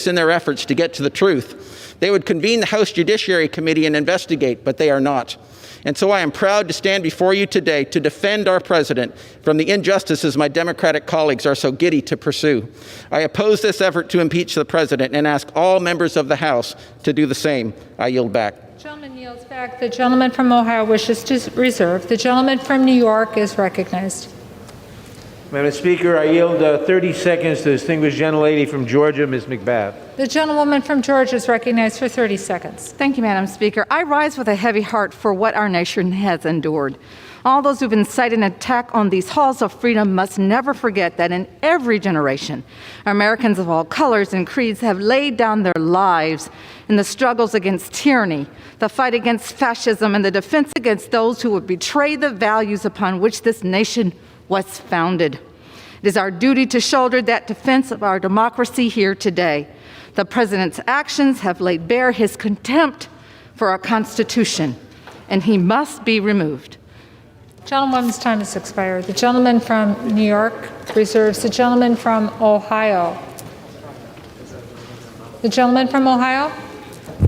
in their efforts to get to the truth. They would convene the House Judiciary Committee and investigate, but they are not. And so I am proud to stand before you today to defend our president from the injustices my Democratic colleagues are so giddy to pursue. I oppose this effort to impeach the president and ask all members of the House to do the same. I yield back. The gentleman yields back. The gentleman from Ohio wishes to reserve. The gentleman from New York is recognized. Madam Speaker, I yield 30 seconds to the distinguished gentlelady from Georgia, Ms. McBath. The gentlewoman from Georgia is recognized for 30 seconds. Thank you, Madam Speaker. I rise with a heavy heart for what our nation has endured. All those who've incited an attack on these halls of freedom must never forget that in every generation, Americans of all colors and creeds have laid down their lives in the struggles against tyranny, the fight against fascism, and the defense against those who would betray the values upon which this nation was founded. It is our duty to shoulder that defense of our democracy here today. The President's actions have laid bare his contempt for our Constitution, and he must be removed. Gentlewoman's time has expired. The gentleman from New York reserves. The gentleman from Ohio. The gentleman from Ohio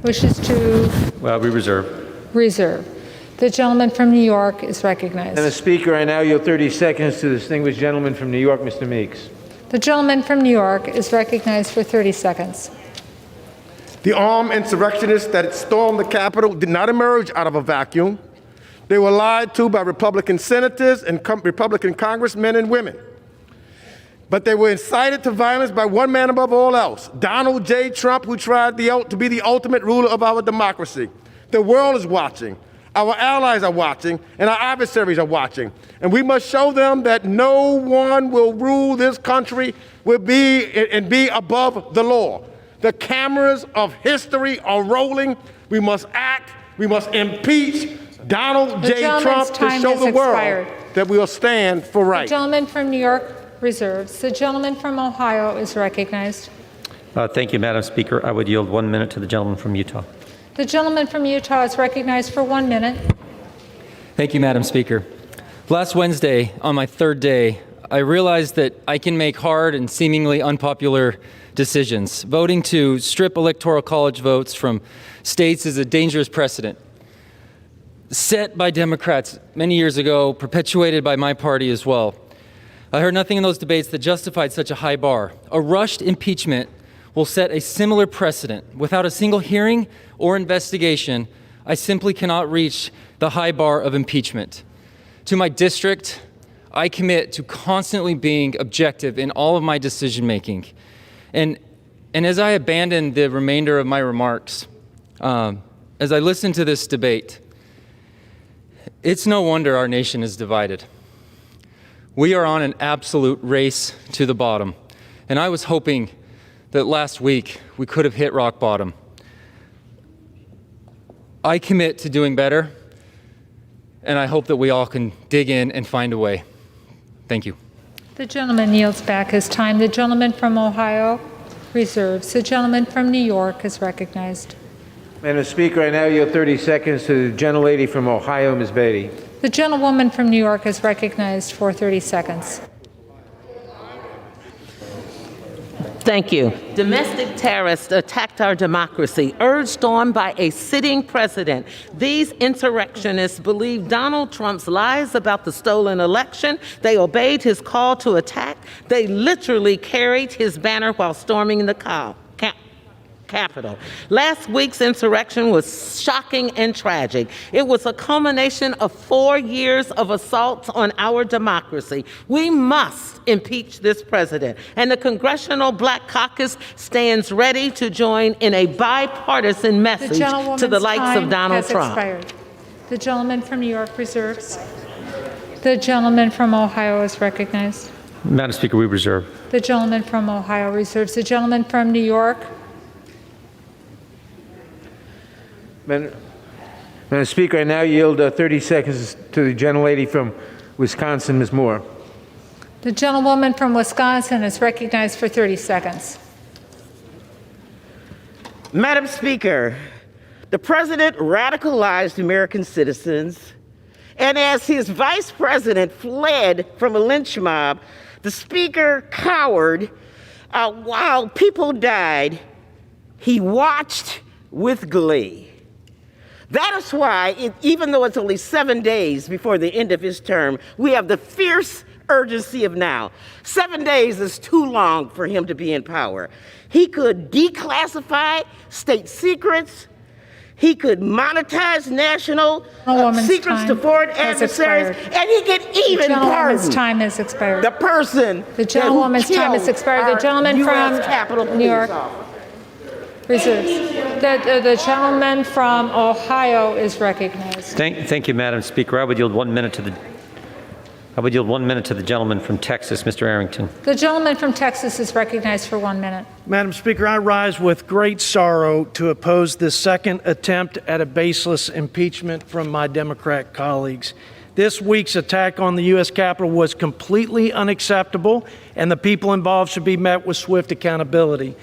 wishes to we reserve. Reserve. The gentleman from New York is recognized. Madam Speaker, I now yield 30 seconds to the distinguished gentleman from New York, Mr. Meeks. The gentleman from New York is recognized for 30 seconds. The armed insurrectionists that stormed the Capitol did not emerge out of a vacuum. They were lied to by Republican senators and Republican congressmen and women. But they were incited to violence by one man above all else, Donald J. Trump, who tried to be the ultimate ruler of our democracy. The world is watching. Our allies are watching, and our adversaries are watching. And we must show them that no one will rule this country and be above the law. The cameras of history are rolling. We must act. We must impeach Donald J. Trump to show the world that we will stand for right. The gentleman from New York reserves. The gentleman from Ohio is recognized. Thank you, Madam Speaker. I would yield 1 minute to the gentleman from Utah. The gentleman from Utah is recognized for 1 minute. Thank you, Madam Speaker. Last Wednesday, on my third day, I realized that I can make hard and seemingly unpopular decisions. Voting to strip Electoral College votes from states is a dangerous precedent set by Democrats many years ago, perpetuated by my party as well. I heard nothing in those debates that justified such a high bar. A rushed impeachment will set a similar precedent. Without a single hearing or investigation, I simply cannot reach the high bar of impeachment. To my district, I commit to constantly being objective in all of my decision making. And as I abandon the remainder of my remarks, as I listen to this debate, it's no wonder our nation is divided. We are on an absolute race to the bottom. And I was hoping that last week we could have hit rock bottom. I commit to doing better, and I hope that we all can dig in and find a way. Thank you. The gentleman yields back his time. The gentleman from Ohio reserves. The gentleman from New York is recognized. Madam Speaker, I now yield 30 seconds to the gentlelady from Ohio, Ms. Beatty. The gentlewoman from New York is recognized for 30 seconds. Thank you. Domestic terrorists attacked our democracy, urged on by a sitting president. These insurrectionists believe Donald Trump's lies about the stolen election. They obeyed his call to attack. They literally carried his banner while storming the Capitol. Last week's insurrection was shocking and tragic. It was a culmination of 4 years of assaults on our democracy. We must impeach this president, and the Congressional Black Caucus stands ready to join in a bipartisan message to the likes of Donald Trump. Expired. The gentleman from New York reserves. The gentleman from Ohio is recognized. Madam Speaker, we reserve. The gentleman from Ohio reserves. The gentleman from New York. Madam Speaker, I now yield 30 seconds to the gentlelady from Wisconsin, Ms. Moore. The gentlewoman from Wisconsin is recognized for 30 seconds. Madam Speaker, the president radicalized American citizens, and as his vice president fled from a lynch mob, the speaker cowered while people died He watched with glee. That is why, even though it's only 7 days before the end of his term, we have the fierce urgency of now. 7 days is too long for him to be in power. He could declassify state secrets. He could monetize national secrets to foreign adversaries, and he could even pardon. The gentlewoman's time has expired. The person. The gentlewoman's time has expired. The gentleman from New York reserves. The gentleman from Ohio is recognized. Thank you, Madam Speaker. I would yield 1 minute to the gentleman from Texas, Mr. Arrington. The gentleman from Texas is recognized for 1 minute. Madam Speaker, I rise with great sorrow to oppose this second attempt at a baseless impeachment from my Democrat colleagues. This week's attack on the U.S. Capitol was completely unacceptable, and the people involved should be met with swift accountability.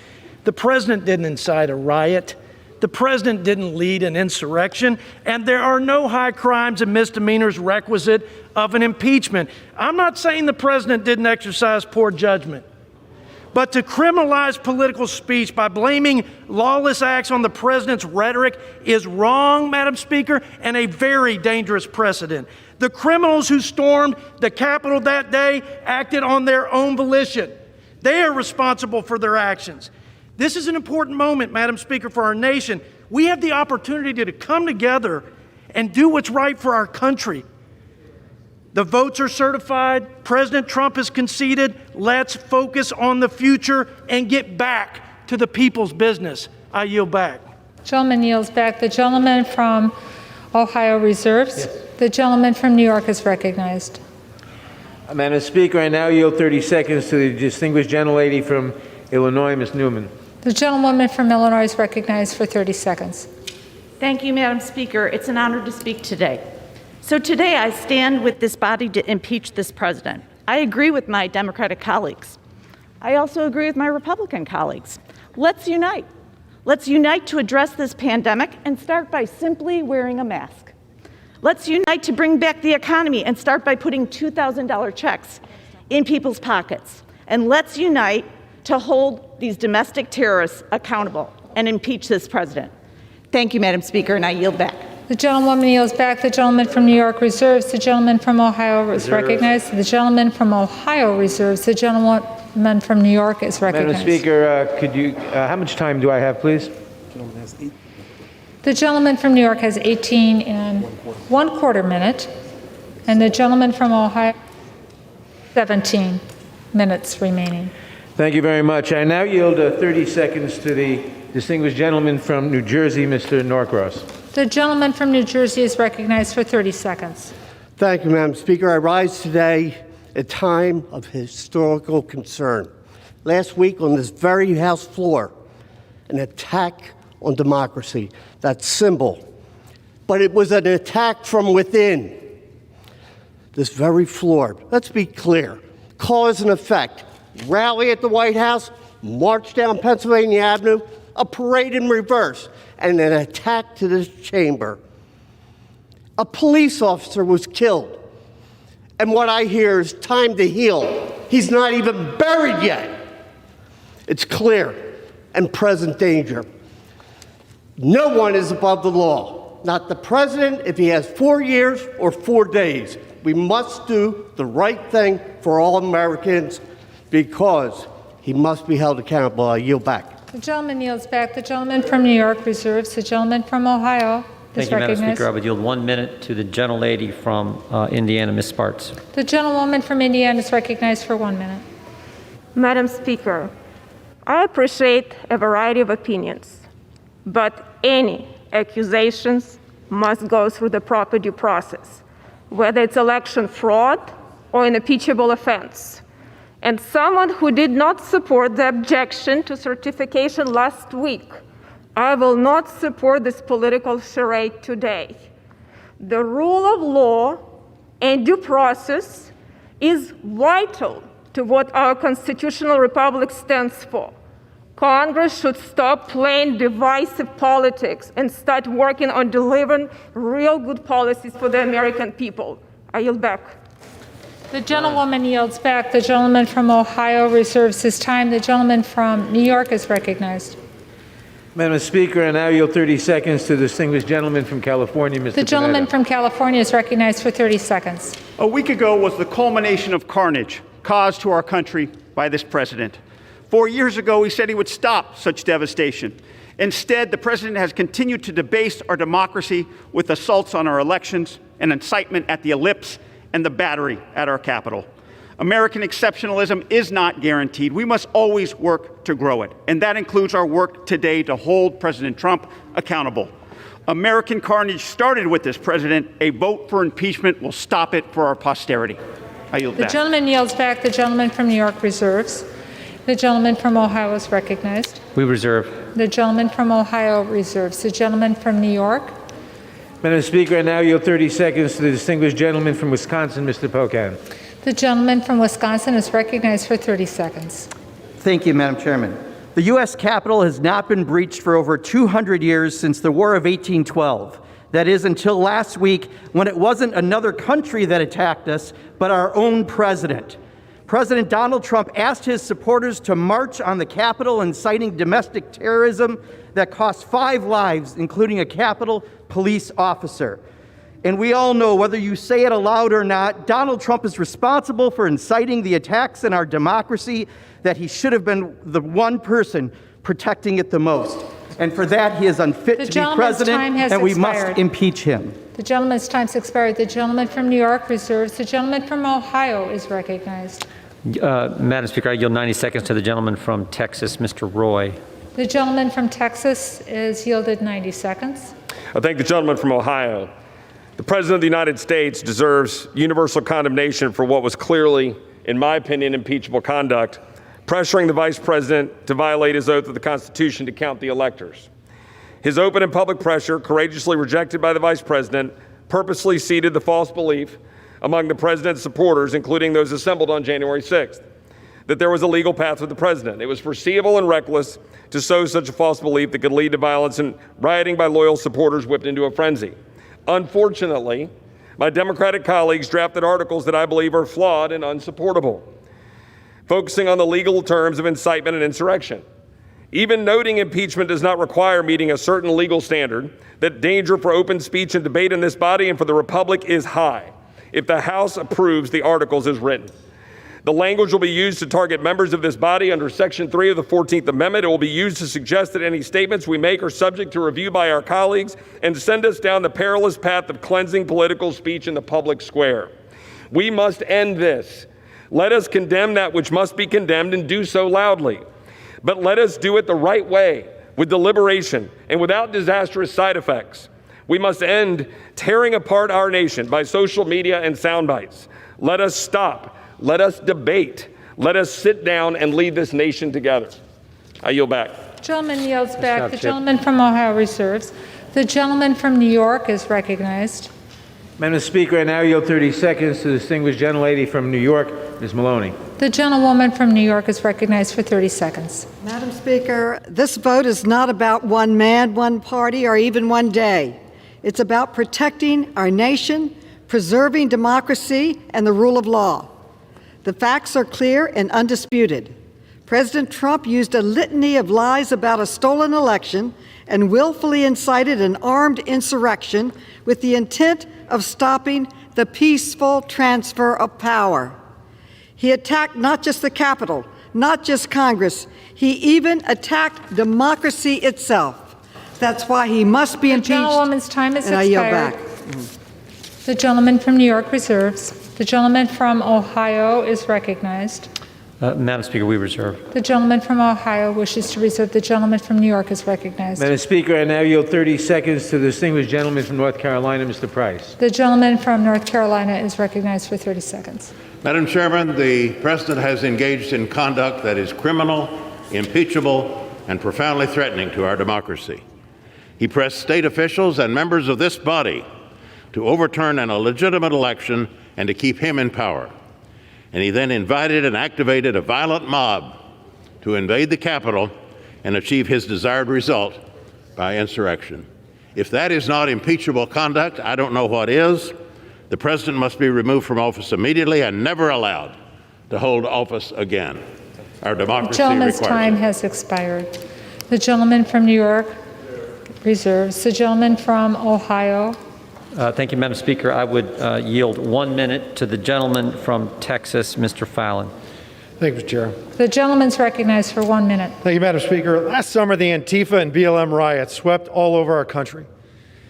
The president didn't incite a riot. The president didn't lead an insurrection, and there are no high crimes and misdemeanors requisite of an impeachment. I'm not saying the president didn't exercise poor judgment, but to criminalize political speech by blaming lawless acts on the president's rhetoric is wrong, Madam Speaker, and a very dangerous precedent. The criminals who stormed the Capitol that day acted on their own volition. They are responsible for their actions. This is an important moment, Madam Speaker, for our nation. We have the opportunity to come together and do what's right for our country. The votes are certified. President Trump has conceded. Let's focus on the future and get back to the people's business. I yield back. Gentleman yields back. The gentleman from Ohio reserves. Yes. The gentleman from New York is recognized. Madam Speaker, I now yield 30 seconds to the distinguished gentlelady from Illinois, Ms. Newman. The gentlewoman from Illinois is recognized for 30 seconds. Thank you, Madam Speaker. It's an honor to speak today. So today I stand with this body to impeach this president. I agree with my Democratic colleagues. I also agree with my Republican colleagues. Let's unite. Let's unite to address this pandemic and start by simply wearing a mask. Let's unite to bring back the economy and start by putting $2,000 checks in people's pockets. And let's unite to hold these domestic terrorists accountable and impeach this president. Thank you, Madam Speaker, and I yield back. The gentlewoman yields back. The gentleman from New York reserves. The gentleman from Ohio is recognized. The gentleman from Ohio reserves. The gentleman from New York is recognized. Madam Speaker, could you, how much time do I have, please? The gentleman from New York has 18 and 1/4 minute, and the gentleman from Ohio, 17 minutes remaining. Thank you very much. I now yield 30 seconds to the distinguished gentleman from New Jersey, Mr. Norcross. The gentleman from New Jersey is recognized for 30 seconds. Thank you, Madam Speaker. I rise today at a time of historical concern. Last week on this very House floor, an attack on democracy, that symbol. But it was an attack from within. This very floor, let's be clear, cause and effect. Rally at the White House, march down Pennsylvania Avenue, a parade in reverse, and an attack to this chamber. A police officer was killed. And what I hear is time to heal. He's not even buried yet. It's clear and present danger. No one is above the law. Not the president if he has 4 years or 4 days. We must do the right thing for all Americans because he must be held accountable. I yield back. The gentleman yields back. The gentleman from New York reserves. The gentleman from Ohio is recognized. Thank you, Madam Speaker. I would yield 1 minute to the gentlelady from Indiana, Ms. Sparks. The gentlewoman from Indiana is recognized for 1 minute. Madam Speaker, I appreciate a variety of opinions, but any accusations must go through the proper due process, whether it's election fraud or an impeachable offense. And someone who did not support the objection to certification last week, I will not support this political charade today. The rule of law and due process is vital to what our constitutional republic stands for. Congress should stop playing divisive politics and start working on delivering real good policies for the American people. I yield back. The gentlewoman yields back. The gentleman from Ohio reserves his time. The gentleman from New York is recognized. Madam Speaker, I now yield 30 seconds to the distinguished gentleman from California, Mr. The gentleman Panetta. from California is recognized for 30 seconds. A week ago was the culmination of carnage caused to our country by this president. 4 years ago, he said he would stop such devastation. Instead, the president has continued to debase our democracy with assaults on our elections and incitement at the ellipse and the battery at our Capitol. American exceptionalism is not guaranteed. We must always work to grow it, and that includes our work today to hold President Trump accountable. American carnage started with this president. A vote for impeachment will stop it for our posterity. I yield The back. gentleman yields back. The gentleman from New York reserves. The gentleman from Ohio is recognized. We reserve. The gentleman from Ohio reserves. The gentleman from New York. Madam Speaker, I now yield 30 seconds to the distinguished gentleman from Wisconsin, Mr. Pocan. The gentleman from Wisconsin is recognized for 30 seconds. Thank you, Madam Chairman. The U.S. Capitol has not been breached for over 200 years since the War of 1812. That is, until last week, when it wasn't another country that attacked us, but our own president. President Donald Trump asked his supporters to march on the Capitol, inciting domestic terrorism that cost 5 lives, including a Capitol police officer. And we all know, whether you say it aloud or not, Donald Trump is responsible for inciting the attacks in our democracy, that he should have been the one person protecting it the most. And for that, he is unfit to be president, and we must impeach him. The gentleman's time's expired. The gentleman from New York reserves. The gentleman from Ohio is recognized. Madam Speaker, I yield 90 seconds to the gentleman from Texas, Mr. Roy. The gentleman from Texas is yielded 90 seconds. I thank the gentleman from Ohio. The President of the United States deserves universal condemnation for what was clearly, in my opinion, impeachable conduct, pressuring the Vice President to violate his oath of the Constitution to count the electors. His open and public pressure, courageously rejected by the Vice President, purposely seeded the false belief among the President's supporters, including those assembled on January 6th, that there was a legal path with the President. It was foreseeable and reckless to sow such a false belief that could lead to violence and rioting by loyal supporters whipped into a frenzy. Unfortunately, my Democratic colleagues drafted articles that I believe are flawed and unsupportable, focusing on the legal terms of incitement and insurrection. Even noting impeachment does not require meeting a certain legal standard, that danger for open speech and debate in this body and for the Republic is high if the House approves the articles as written. The language will be used to target members of this body under Section 3 of the 14th Amendment. It will be used to suggest that any statements we make are subject to review by our colleagues and send us down the perilous path of cleansing political speech in the public square. We must end this. Let us condemn that which must be condemned and do so loudly. But let us do it the right way, with deliberation and without disastrous side effects. We must end tearing apart our nation by social media and sound bites. Let us stop. Let us debate. Let us sit down and lead this nation together. I yield back. Gentleman yields back. The gentleman from Ohio reserves. The gentleman from New York is recognized. Madam Speaker, I now yield 30 seconds to the distinguished gentlelady from New York, Ms. Maloney. The gentlewoman from New York is recognized for 30 seconds. Madam Speaker, this vote is not about one man, one party, or even one day. It's about protecting our nation, preserving democracy, and the rule of law. The facts are clear and undisputed. President Trump used a litany of lies about a stolen election and willfully incited an armed insurrection with the intent of stopping the peaceful transfer of power. He attacked not just the Capitol, not just Congress, he even attacked democracy itself. That's why he must be impeached. The gentlewoman's time is and expired. I yield back. The gentleman from New York reserves. The gentleman from Ohio is recognized. Madam Speaker, we reserve. The gentleman from Ohio wishes to reserve. The gentleman from New York is recognized. Madam Speaker, I now yield 30 seconds to the distinguished gentleman from North Carolina, Mr. Price. The gentleman from North Carolina is recognized for 30 seconds. Madam Chairman, the President has engaged in conduct that is criminal, impeachable, and profoundly threatening to our democracy. He pressed state officials and members of this body to overturn an illegitimate election and to keep him in power. And he then invited and activated a violent mob to invade the Capitol and achieve his desired result by insurrection. If that is not impeachable conduct, I don't know what is. The President must be removed from office immediately and never allowed to hold office again. Our democracy The gentleman's requires time it. has expired. The gentleman from New York reserves. The gentleman from Ohio. Thank you, Madam Speaker. I would yield 1 minute to the gentleman from Texas, Mr. Fallon. Thank you, Mr. Chair. The gentleman's recognized for 1 minute. Thank you, Madam Speaker. Last summer, the Antifa and BLM riots swept all over our country.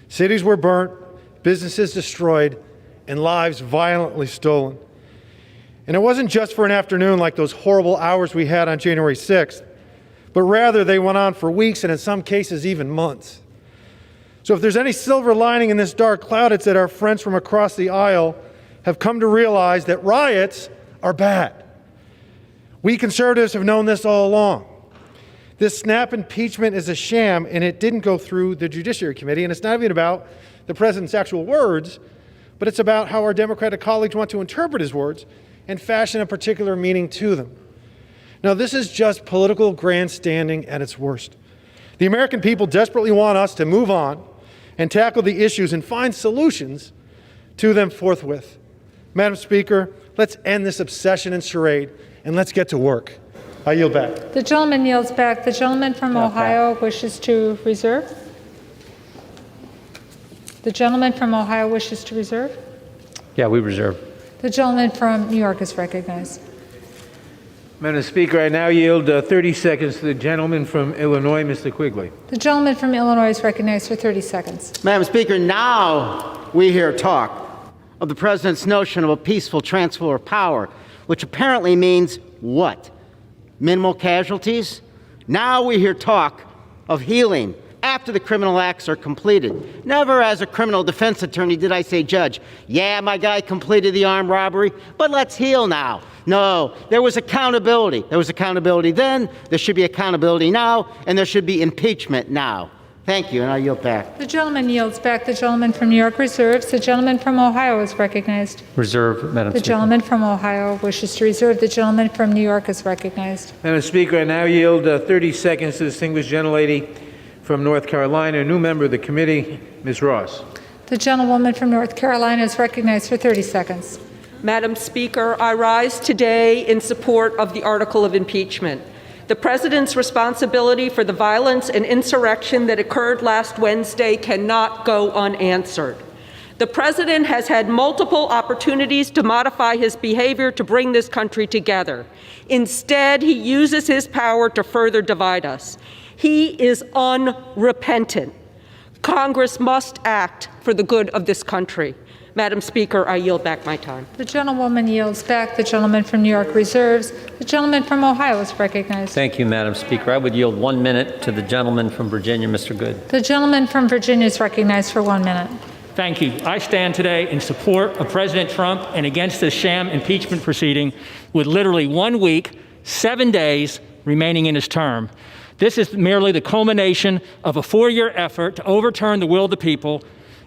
Cities were burnt, businesses destroyed, and lives violently stolen. And it wasn't just for an afternoon like those horrible hours we had on January 6th, but rather they went on for weeks and in some cases even months. So if there's any silver lining in this dark cloud, it's that our friends from across the aisle have come to realize that riots are bad. We conservatives have known this all along. This snap impeachment is a sham, and it didn't go through the Judiciary Committee, and it's not even about the president's actual words, but it's about how our Democratic colleagues want to interpret his words and fashion a particular meaning to them. Now, this is just political grandstanding at its worst. The American people desperately want us to move on and tackle the issues and find solutions to them forthwith. Madam Speaker, let's end this obsession and charade, and let's get to work. I yield back. The gentleman yields back. The gentleman from Ohio wishes to reserve. The gentleman from Ohio wishes to reserve. Yeah, we reserve. The gentleman from New York is recognized. Madam Speaker, I now yield 30 seconds to the gentleman from Illinois, Mr. Quigley. The gentleman from Illinois is recognized for 30 seconds. Madam Speaker, now we hear talk of the president's notion of a peaceful transfer of power, which apparently means what? Minimal casualties? Now we hear talk of healing after the criminal acts are completed. Never as a criminal defense attorney did I say, Judge, yeah, my guy completed the armed robbery, but let's heal now. No, there was accountability. There was accountability then, there should be accountability now, and there should be impeachment now. Thank you, and I yield back. The gentleman yields back. The gentleman from New York reserves. The gentleman from Ohio is recognized. Reserve, Madam The Speaker. gentleman from Ohio wishes to reserve. The gentleman from New York is recognized. Madam Speaker, I now yield 30 seconds to the distinguished gentlelady from North Carolina, a new member of the committee, Ms. Ross. The gentlewoman from North Carolina is recognized for 30 seconds. Madam Speaker, I rise today in support of the article of impeachment. The President's responsibility for the violence and insurrection that occurred last Wednesday cannot go unanswered. The President has had multiple opportunities to modify his behavior to bring this country together. Instead, he uses his power to further divide us. He is unrepentant. Congress must act for the good of this country. Madam Speaker, I yield back my time. The gentlewoman yields back. The gentleman from New York reserves. The gentleman from Ohio is recognized. Thank you, Madam Speaker. I would yield 1 minute to the gentleman from Virginia, Mr. Good. The gentleman from Virginia is recognized for 1 minute. Thank you. I stand today in support of President Trump and against this sham impeachment proceeding with literally 1 week, 7 days remaining in his term. This is merely the culmination of a 4-year effort to overturn the will of the people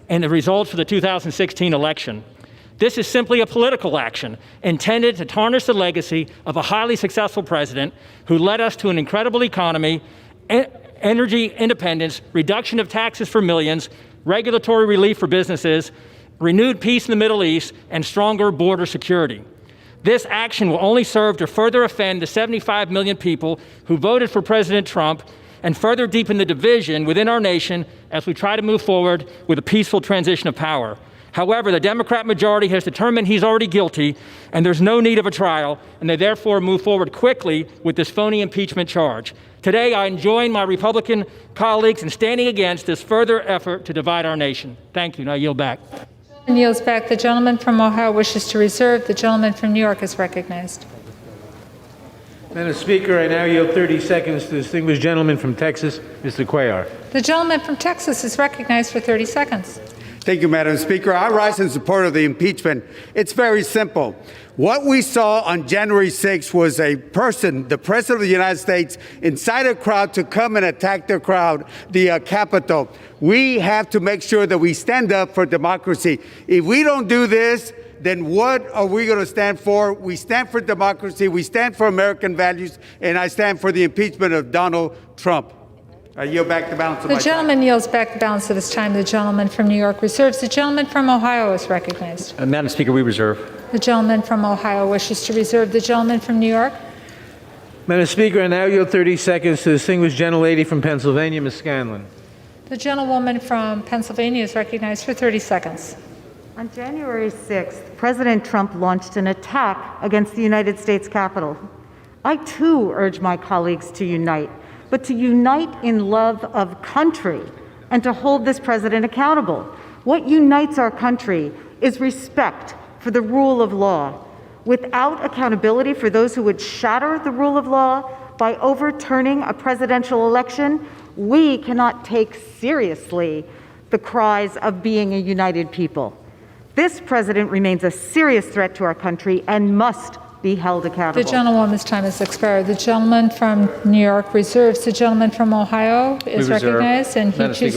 and the results of the 2016 election. This is simply a political action intended to tarnish the legacy of a highly successful president who led us to an incredible economy, energy independence, reduction of taxes for millions, regulatory relief for businesses, renewed peace in the Middle East, and stronger border security. This action will only serve to further offend the 75 million people who voted for President Trump and further deepen the division within our nation as we try to move forward with a peaceful transition of power. However, the Democrat majority has determined he's already guilty and there's no need of a trial, and they therefore move forward quickly with this phony impeachment charge. Today, I join my Republican colleagues in standing against this further effort to divide our nation. Thank you, and I yield back. And yields back. The gentleman from Ohio wishes to reserve. The gentleman from New York is recognized. Madam Speaker, I now yield 30 seconds to the distinguished gentleman from Texas, Mr. Cuellar. The gentleman from Texas is recognized for 30 seconds. Thank you, Madam Speaker. I rise in support of the impeachment. It's very simple. What we saw on January 6th was a person, the President of the United States, incite a crowd to come and attack the Capitol. We have to make sure that we stand up for democracy. If we don't do this, then what are we going to stand for? We stand for democracy, we stand for American values, and I stand for the impeachment of Donald Trump. I yield back the balance of my time. The gentleman yields back the balance of his time. The gentleman from New York reserves. The gentleman from Ohio is recognized. Madam Speaker, we reserve. The gentleman from Ohio wishes to reserve. The gentleman from New York. Madam Speaker, I now yield 30 seconds to the distinguished gentlelady from Pennsylvania, Ms. Scanlon. The gentlewoman from Pennsylvania is recognized for 30 seconds. On January 6th, President Trump launched an attack against the United States Capitol. I too urge my colleagues to unite, but to unite in love of country and to hold this president accountable. What unites our country is respect for the rule of law. Without accountability for those who would shatter the rule of law by overturning a presidential election, we cannot take seriously the cries of being a united people. This president remains a serious threat to our country and must be held accountable. The gentlewoman's time has expired. The gentleman from New York reserves. The gentleman from Ohio is recognized, and he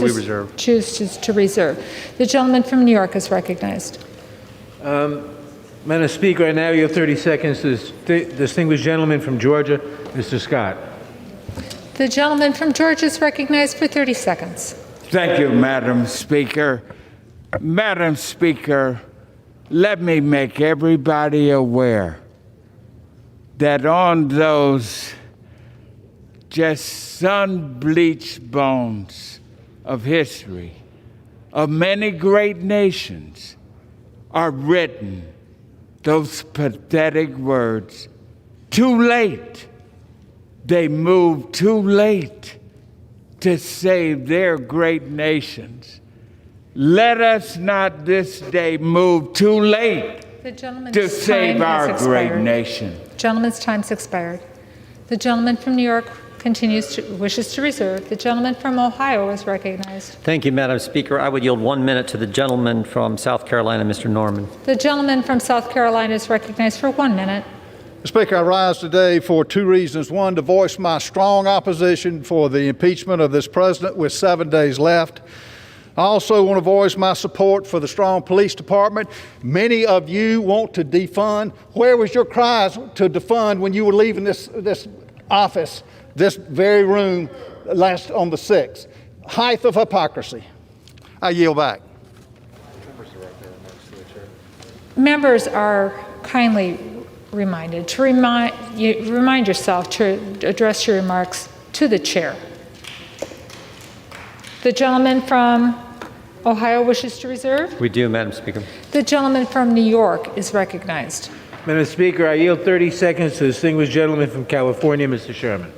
chooses to reserve. The gentleman from New York is recognized. Madam Speaker, I now yield 30 seconds to the distinguished gentleman from Georgia, Mr. Scott. The gentleman from Georgia is recognized for 30 seconds. Thank you, Madam Speaker. Madam Speaker, let me make everybody aware that on those just sun-bleached bones of history of many great nations are written those pathetic words, too late. They moved too late to save their great nations. Let us not this day move too late to save our great nation. Gentleman's time's expired. The gentleman from New York wishes to reserve. The gentleman from Ohio is recognized. Thank you, Madam Speaker. I would yield 1 minute to the gentleman from South Carolina, Mr. Norman. The gentleman from South Carolina is recognized for 1 minute. Mr. Speaker, I rise today for two reasons. One, to voice my strong opposition for the impeachment of this president with 7 days left. I also want to voice my support for the strong police department. Many of you want to defund. Where was your cries to defund when you were leaving this office, this very room, last on the 6th? Height of hypocrisy. I yield back. Members are kindly reminded to remind yourself to address your remarks to the chair. The gentleman from Ohio wishes to reserve. We do, Madam Speaker. The gentleman from New York is recognized. Madam Speaker, I yield 30 seconds to the distinguished gentleman from California, Mr. Sherman.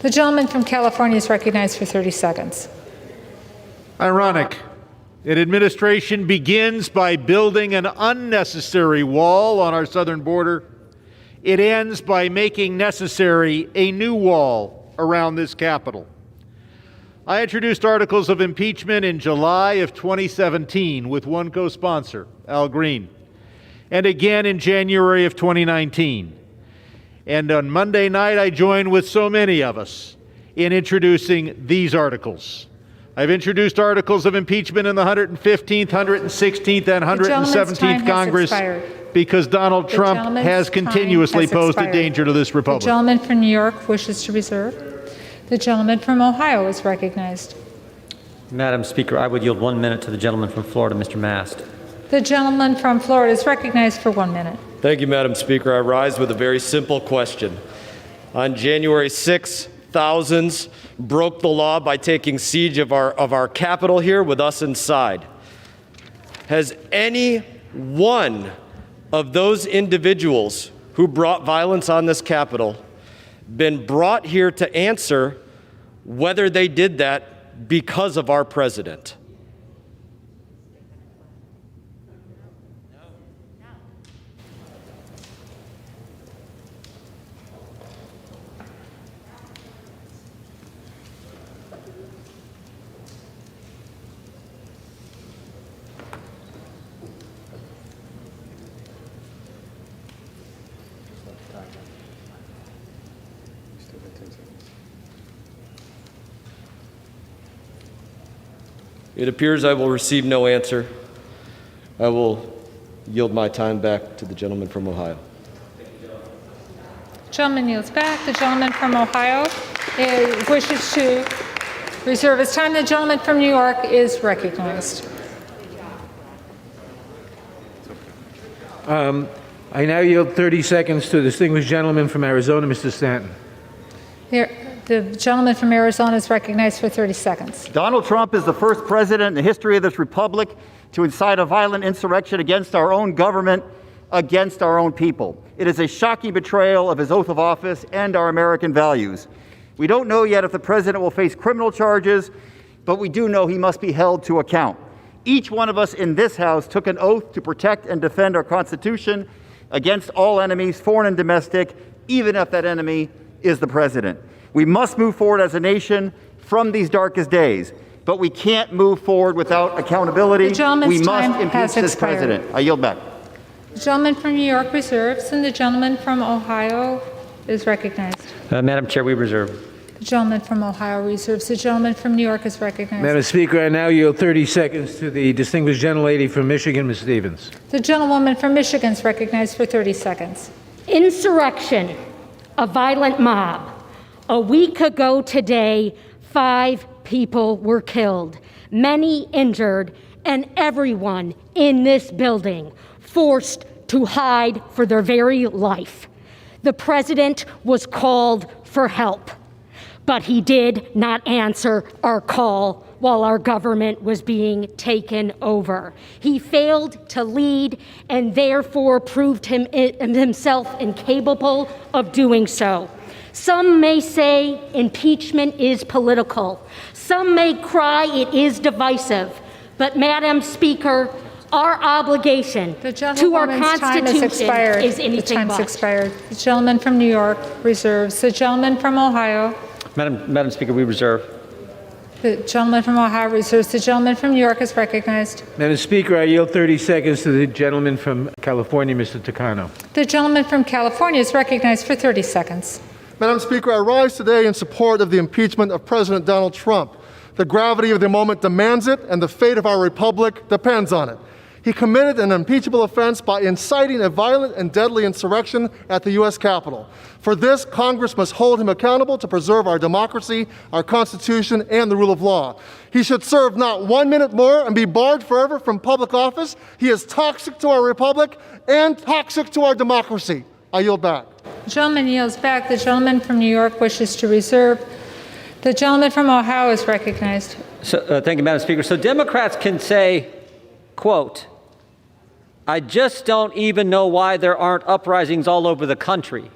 The gentleman from California is recognized for 30 seconds. Ironic. An administration begins by building an unnecessary wall on our southern border. It ends by making necessary a new wall around this Capitol. I introduced articles of impeachment in July of 2017 with one co-sponsor, Al Green, and again in January of 2019. And on Monday night, I joined with so many of us in introducing these articles. I've introduced articles of impeachment in the 115th, 116th, and 117th Congress because Donald Trump has continuously posed a danger to this republic. The gentleman from New York wishes to reserve. The gentleman from Ohio is recognized. Madam Speaker, I would yield 1 minute to the gentleman from Florida, Mr. Mast. The gentleman from Florida is recognized for 1 minute. Thank you, Madam Speaker. I rise with a very simple question. On January 6th, thousands broke the law by taking siege of our Capitol here with us inside. Has any one of those individuals who brought violence on this Capitol been brought here to answer whether they did that because of our president? It appears I will receive no answer. I will yield my time back to the gentleman from Ohio. Gentleman yields back. The gentleman from Ohio wishes to reserve his time. The gentleman from New York is recognized. I now yield 30 seconds to the distinguished gentleman from Arizona, Mr. Stanton. Here, the gentleman from Arizona is recognized for 30 seconds. Donald Trump is the first president in the history of this republic to incite a violent insurrection against our own government, against our own people. It is a shocking betrayal of his oath of office and our American values. We don't know yet if the president will face criminal charges, but we do know he must be held to account. Each one of us in this House took an oath to protect and defend our Constitution against all enemies, foreign and domestic, even if that enemy is the president. We must move forward as a nation from these darkest days, but we can't move forward without accountability. We must impeach this president. I yield back. The gentleman from New York reserves, and the gentleman from Ohio is recognized. Madam Chair, we reserve. The gentleman from Ohio reserves. The gentleman from New York is recognized. Madam Speaker, I now yield 30 seconds to the distinguished gentlelady from Michigan, Ms. Stevens. The gentlewoman from Michigan is recognized for 30 seconds. Insurrection, a violent mob. A week ago today, 5 people were killed, many injured, and everyone in this building forced to hide for their very life. The president was called for help, but he did not answer our call while our government was being taken over. He failed to lead and therefore proved himself incapable of doing so. Some may say impeachment is political. Some may cry it is divisive. But, Madam Speaker, our obligation to our Constitution is anything but. Expired. The gentleman from New York reserves. The gentleman from Ohio. Madam Speaker, we reserve. The gentleman from Ohio reserves. The gentleman from New York is recognized. Madam Speaker, I yield 30 seconds to the gentleman from California, Mr. Takano. The gentleman from California is recognized for 30 seconds. Madam Speaker, I rise today in support of the impeachment of President Donald Trump. The gravity of the moment demands it, and the fate of our republic depends on it. He committed an impeachable offense by inciting a violent and deadly insurrection at the U.S. Capitol. For this, Congress must hold him accountable to preserve our democracy, our Constitution, and the rule of law. He should serve not 1 minute more and be barred forever from public office. He is toxic to our republic and toxic to our democracy. I yield back. The gentleman yields back. The gentleman from New York wishes to reserve. The gentleman from Ohio is recognized. So, thank you, Madam Speaker. So Democrats can say, quote, I just don't even know why there aren't uprisings all over the country,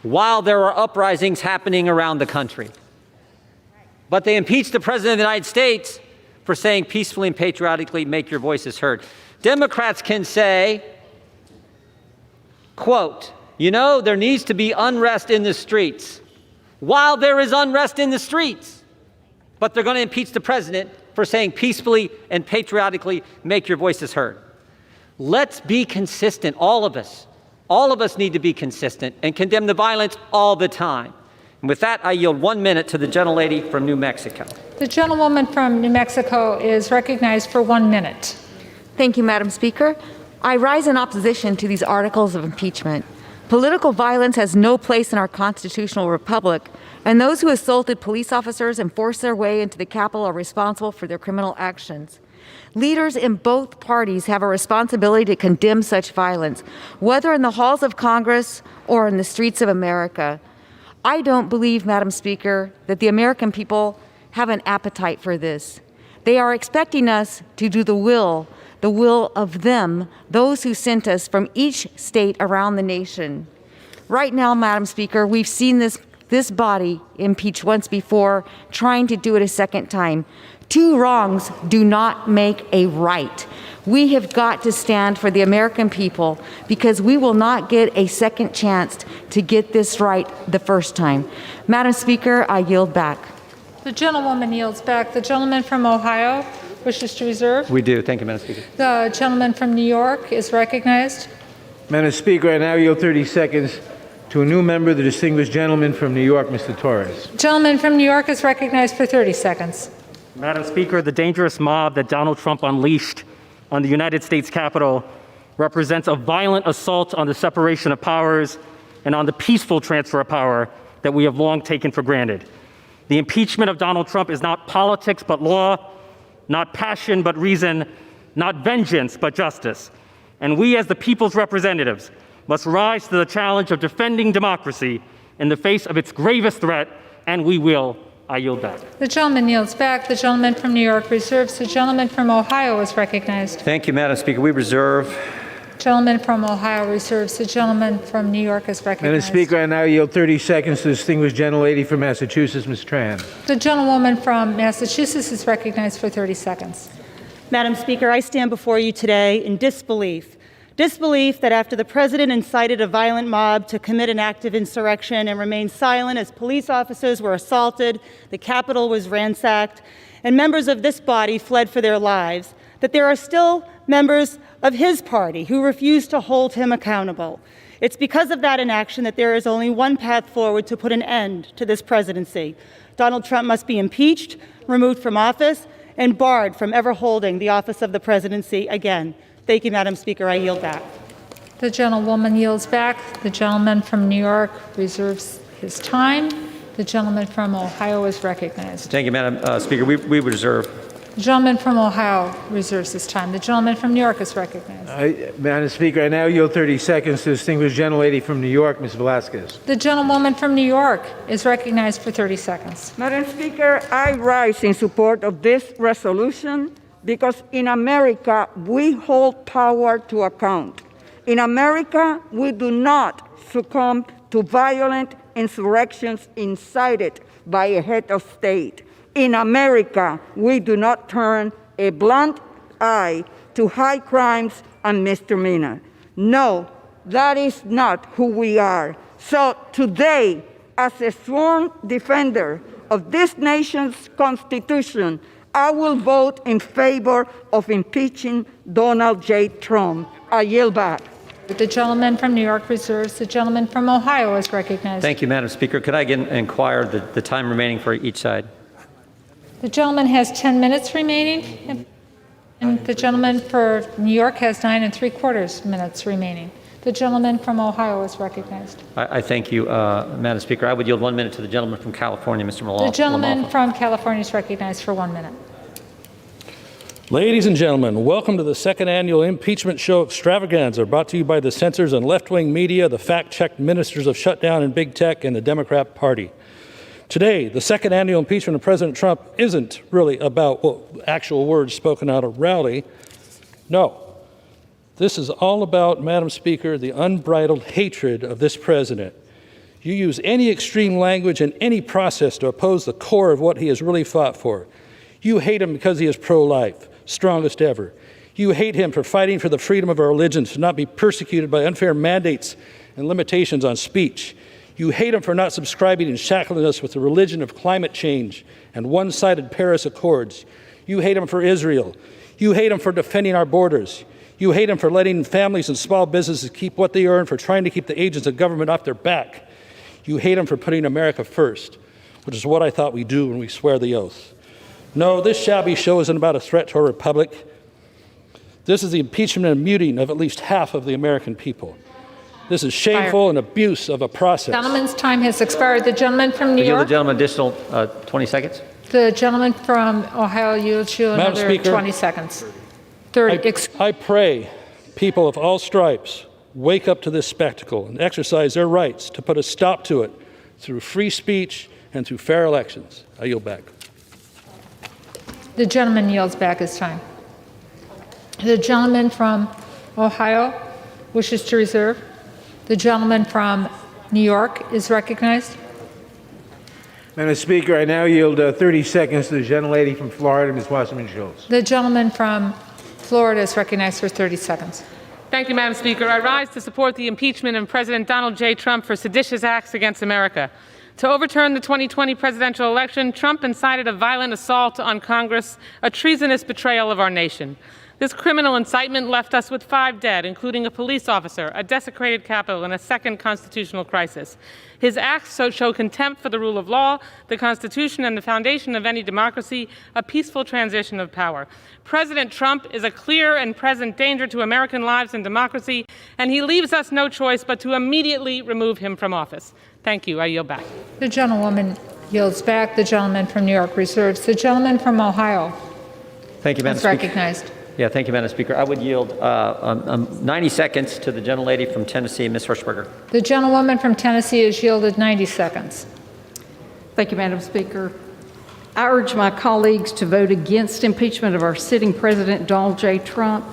while there are uprisings happening around the country. But they impeached the President of the United States for saying peacefully and patriotically, make your voices heard. Democrats can say, quote, you know, there needs to be unrest in the streets, while there is unrest in the streets. But they're going to impeach the president for saying peacefully and patriotically, make your voices heard. Let's be consistent, all of us. All of us need to be consistent and condemn the violence all the time. And with that, I yield 1 minute to the gentlelady from New Mexico. The gentlewoman from New Mexico is recognized for 1 minute. Thank you, Madam Speaker. I rise in opposition to these articles of impeachment. Political violence has no place in our constitutional republic, and those who assaulted police officers and forced their way into the Capitol are responsible for their criminal actions. Leaders in both parties have a responsibility to condemn such violence, whether in the halls of Congress or in the streets of America. I don't believe, Madam Speaker, that the American people have an appetite for this. They are expecting us to do the will of them, those who sent us from each state around the nation. Right now, Madam Speaker, we've seen this body impeach once before, trying to do it a second time. 2 wrongs do not make a right. We have got to stand for the American people because we will not get a second chance to get this right the first time. Madam Speaker, I yield back. The gentlewoman yields back. The gentleman from Ohio wishes to reserve. We do. Thank you, Madam Speaker. The gentleman from New York is recognized. Madam Speaker, I now yield 30 seconds to a new member, the distinguished gentleman from New York, Mr. Torres. The gentleman from New York is recognized for 30 seconds. Madam Speaker, the dangerous mob that Donald Trump unleashed on the United States Capitol represents a violent assault on the separation of powers and on the peaceful transfer of power that we have long taken for granted. The impeachment of Donald Trump is not politics but law, not passion but reason, not vengeance but justice. And we as the people's representatives must rise to the challenge of defending democracy in the face of its gravest threat, and we will. I yield back. The gentleman yields back. The gentleman from New York reserves. The gentleman from Ohio is recognized. Thank you, Madam Speaker. We reserve. Gentleman from Ohio reserves. The gentleman from New York is recognized. Madam Speaker, I now yield 30 seconds to the distinguished gentlelady from Massachusetts, Ms. Tran. The gentlewoman from Massachusetts is recognized for 30 seconds. Madam Speaker, I stand before you today in disbelief. Disbelief that after the president incited a violent mob to commit an act of insurrection and remained silent as police officers were assaulted, the Capitol was ransacked, and members of this body fled for their lives, that there are still members of his party who refuse to hold him accountable. It's because of that inaction that there is only one path forward to put an end to this presidency. Donald Trump must be impeached, removed from office, and barred from ever holding the office of the presidency again. Thank you, Madam Speaker. I yield back. The gentlewoman yields back. The gentleman from New York reserves his time. The gentleman from Ohio is recognized. Thank you, Madam Speaker. We reserve. The gentleman from Ohio reserves his time. The gentleman from New York is recognized. Madam Speaker, I now yield 30 seconds to the distinguished gentlelady from New York, Ms. Velasquez. The gentlewoman from New York is recognized for 30 seconds. Madam Speaker, I rise in support of this resolution because in America, we hold power to account. In America, we do not succumb to violent insurrections incited by a head of state. In America, we do not turn a blind eye to high crimes and misdemeanors. No, that is not who we are. So today, as a sworn defender of this nation's Constitution, I will vote in favor of impeaching Donald J. Trump. I yield back. The gentleman from New York reserves. The gentleman from Ohio is recognized. Thank you, Madam Speaker. Could I again inquire the time remaining for each side? The gentleman has 10 minutes remaining, and the gentleman for New York has 9 3/4 minutes remaining. The gentleman from Ohio is recognized. I thank you, Madam Speaker. I would yield 1 minute to the gentleman from California, Mr. Malone. The gentleman from California is recognized for 1 minute. Ladies and gentlemen, welcome to the second annual impeachment show extravaganza, brought to you by the censors and left-wing media, the fact-checked ministers of shutdown and big tech, and the Democrat Party. Today, the second annual impeachment of President Trump isn't really about actual words spoken at a rally. No. This is all about, Madam Speaker, the unbridled hatred of this president. You use any extreme language and any process to oppose the core of what he has really fought for. You hate him because he is pro-life, strongest ever. You hate him for fighting for the freedom of our religions to not be persecuted by unfair mandates and limitations on speech. You hate him for not subscribing and shackling us with the religion of climate change and one-sided Paris Accords. You hate him for Israel. You hate him for defending our borders. You hate him for letting families and small businesses keep what they earn, for trying to keep the agents of government off their back. You hate him for putting America first, which is what I thought we do when we swear the oath. No, this shabby show isn't about a threat to our republic. This is the impeachment and muting of at least half of the American people. This is shameful and abuse of a process. The gentleman's time has expired. The gentleman from New I yield York. the gentleman additional 20 seconds. The gentleman from Ohio yields you Madam another Speaker, 20 seconds. 30. I pray people of all stripes wake up to this spectacle and exercise their rights to put a stop to it through free speech and through fair elections. I yield back. The gentleman yields back his time. The gentleman from Ohio wishes to reserve. The gentleman from New York is recognized. Madam Speaker, I now yield 30 seconds to the gentlelady from Florida, Ms. Wasserman Schultz. The gentleman from Florida is recognized for 30 seconds. Thank you, Madam Speaker. I rise to support the impeachment of President Donald J. Trump for seditious acts against America. To overturn the 2020 presidential election, Trump incited a violent assault on Congress, a treasonous betrayal of our nation. This criminal incitement left us with 5 dead, including a police officer, a desecrated Capitol, and a second constitutional crisis. His acts show contempt for the rule of law, the Constitution, and the foundation of any democracy, a peaceful transition of power. President Trump is a clear and present danger to American lives and democracy, and he leaves us no choice but to immediately remove him from office. Thank you. I yield back. The gentlewoman yields back. The gentleman from New York reserves. The gentleman from Ohio Thank you, Madam is Speaker. recognized. Yeah, thank you, Madam Speaker. I would yield 90 seconds to the gentlelady from Tennessee, Ms. Hirschberger. The gentlewoman from Tennessee is yielded 90 seconds. Thank you, Madam Speaker. I urge my colleagues to vote against impeachment of our sitting President, Donald J. Trump.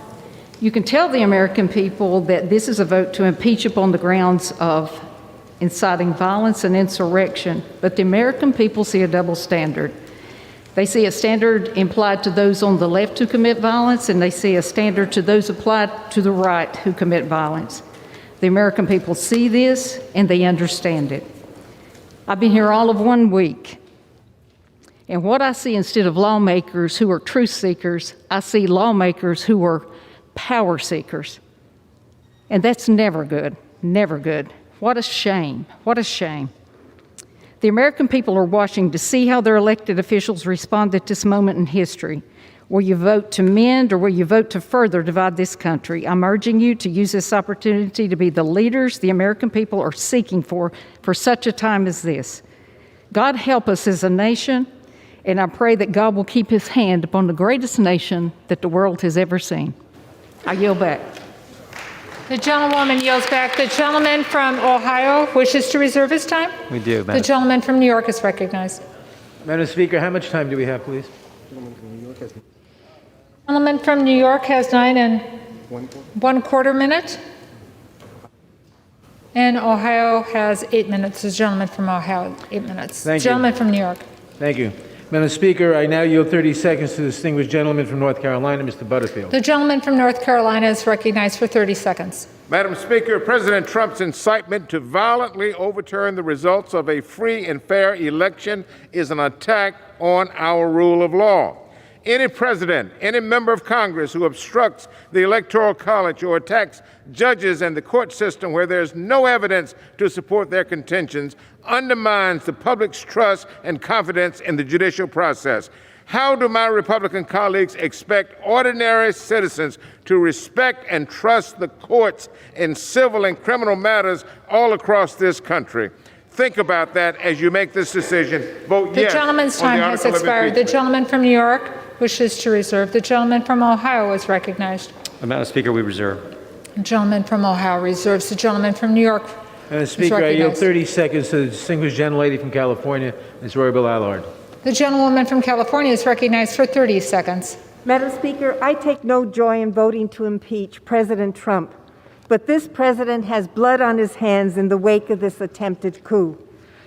You can tell the American people that this is a vote to impeach upon the grounds of inciting violence and insurrection, but the American people see a double standard. They see a standard implied to those on the left who commit violence, and they see a standard to those applied to the right who commit violence. The American people see this, and they understand it. I've been here all of 1 week, and what I see instead of lawmakers who are truth seekers, I see lawmakers who are power seekers. And that's never good, never good. What a shame, what a shame. The American people are watching to see how their elected officials respond at this moment in history. Will you vote to mend or will you vote to further divide this country? I'm urging you to use this opportunity to be the leaders the American people are seeking for such a time as this. God help us as a nation, and I pray that God will keep his hand upon the greatest nation that the world has ever seen. I yield back. The gentlewoman yields back. The gentleman from Ohio wishes to reserve his time. We do, Madam. The gentleman from New York is recognized. Madam Speaker, how much time do we have, please? The gentleman from New York has 9 1/4 minutes. And Ohio has 8 minutes. The gentleman from Ohio, 8 minutes. Thank you. Gentleman from New York. Thank you. Madam Speaker, I now yield 30 seconds to the distinguished gentleman from North Carolina, Mr. Butterfield. The gentleman from North Carolina is recognized for 30 seconds. Madam Speaker, President Trump's incitement to violently overturn the results of a free and fair election is an attack on our rule of law. Any president, any member of Congress who obstructs the Electoral College or attacks judges and the court system where there's no evidence to support their contentions undermines the public's trust and confidence in the judicial process. How do my Republican colleagues expect ordinary citizens to respect and trust the courts in civil and criminal matters all across this country? Think about that as you make this decision. Vote yes. The gentleman's time has expired. The gentleman from New York wishes to reserve. The gentleman from Ohio is recognized. Madam Speaker, we reserve. The gentleman from Ohio reserves. The gentleman from New York Madam Speaker, I yield 30 seconds to the distinguished gentlelady from California, Ms. Roybal Allard. The gentlewoman from California is recognized for 30 seconds. Madam Speaker, I take no joy in voting to impeach President Trump, but this president has blood on his hands in the wake of this attempted coup.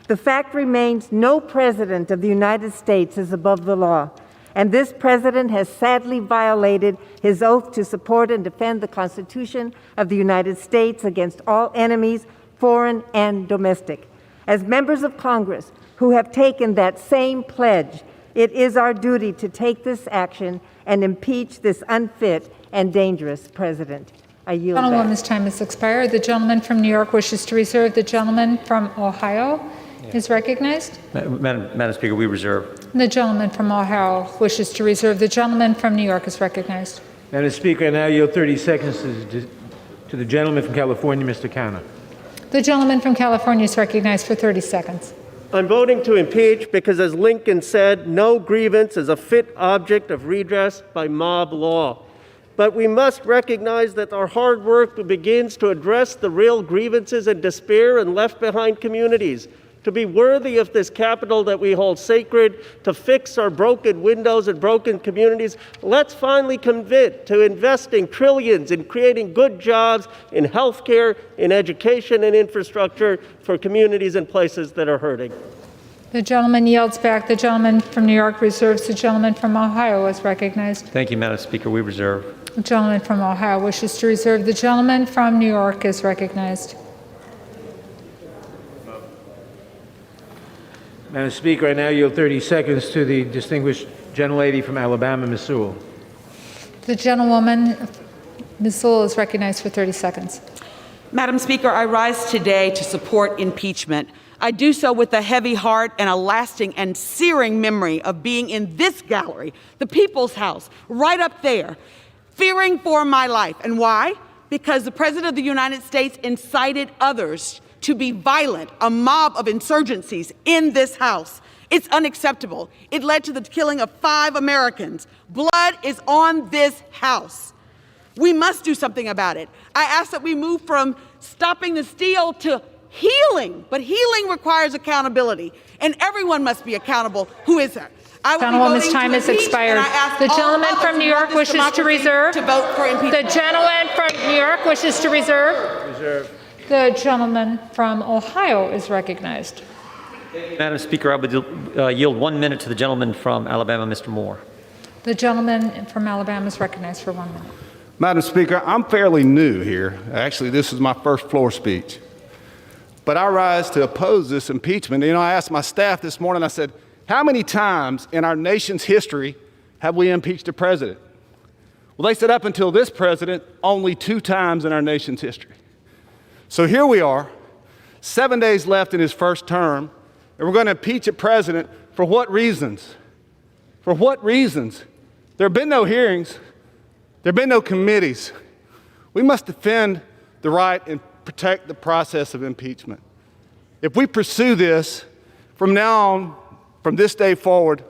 The fact remains no president of the United States is above the law, and this president has sadly violated his oath to support and defend the Constitution of the United States against all enemies, foreign and domestic. As members of Congress who have taken that same pledge, it is our duty to take this action and impeach this unfit and dangerous president. I yield back. Gentlewoman's time has expired. The gentleman from New York wishes to reserve. The gentleman from Ohio is recognized. Madam Speaker, we reserve. The gentleman from Ohio wishes to reserve. The gentleman from New York is recognized. Madam Speaker, I now yield 30 seconds to the gentleman from California, Mr. Canna. The gentleman from California is recognized for 30 seconds. I'm voting to impeach because, as Lincoln said, no grievance is a fit object of redress by mob law. But we must recognize that our hard work begins to address the real grievances and despair in left-behind communities, to be worthy of this capital that we hold sacred, to fix our broken windows and broken communities. Let's finally commit to investing trillions in creating good jobs in healthcare, in education, and infrastructure for communities and places that are hurting. The gentleman yields back. The gentleman from New York reserves. The gentleman from Ohio is recognized. Thank you, Madam Speaker. We reserve. The gentleman from Ohio wishes to reserve. The gentleman from New York is recognized. Madam Speaker, I now yield 30 seconds to the distinguished gentlelady from Alabama, Ms. Sewell. The gentlewoman, Ms. Sewell, is recognized for 30 seconds. Madam Speaker, I rise today to support impeachment. I do so with a heavy heart and a lasting and searing memory of being in this gallery, the People's House, right up there, fearing for my life. And why? Because the President of the United States incited others to be violent, a mob of insurgencies in this House. It's unacceptable. It led to the killing of 5 Americans. Blood is on this House. We must do something about it. I ask that we move from stopping the steal to healing, but healing requires accountability, and everyone must be accountable. Who is there? Gentlewoman's time has expired. The gentleman from New York wishes to reserve. To vote for impeachment. The gentleman from New York wishes to reserve. Reserve. The gentleman from Ohio is recognized. Madam Speaker, I would yield 1 minute to the gentleman from Alabama, Mr. Moore. The gentleman from Alabama is recognized for 1 minute. Madam Speaker, I'm fairly new here. Actually, this is my first floor speech. But I rise to oppose this impeachment. You know, I asked my staff this morning, I said, how many times in our nation's history have we impeached a president? Well, they said up until this president, only 2 times in our nation's history. So here we are, 7 days left in his first term, and we're going to impeach a president for what reasons? For what reasons? There have been no hearings. There have been no committees. We must defend the right and protect the process of impeachment. If we pursue this, from now on, from this day forward,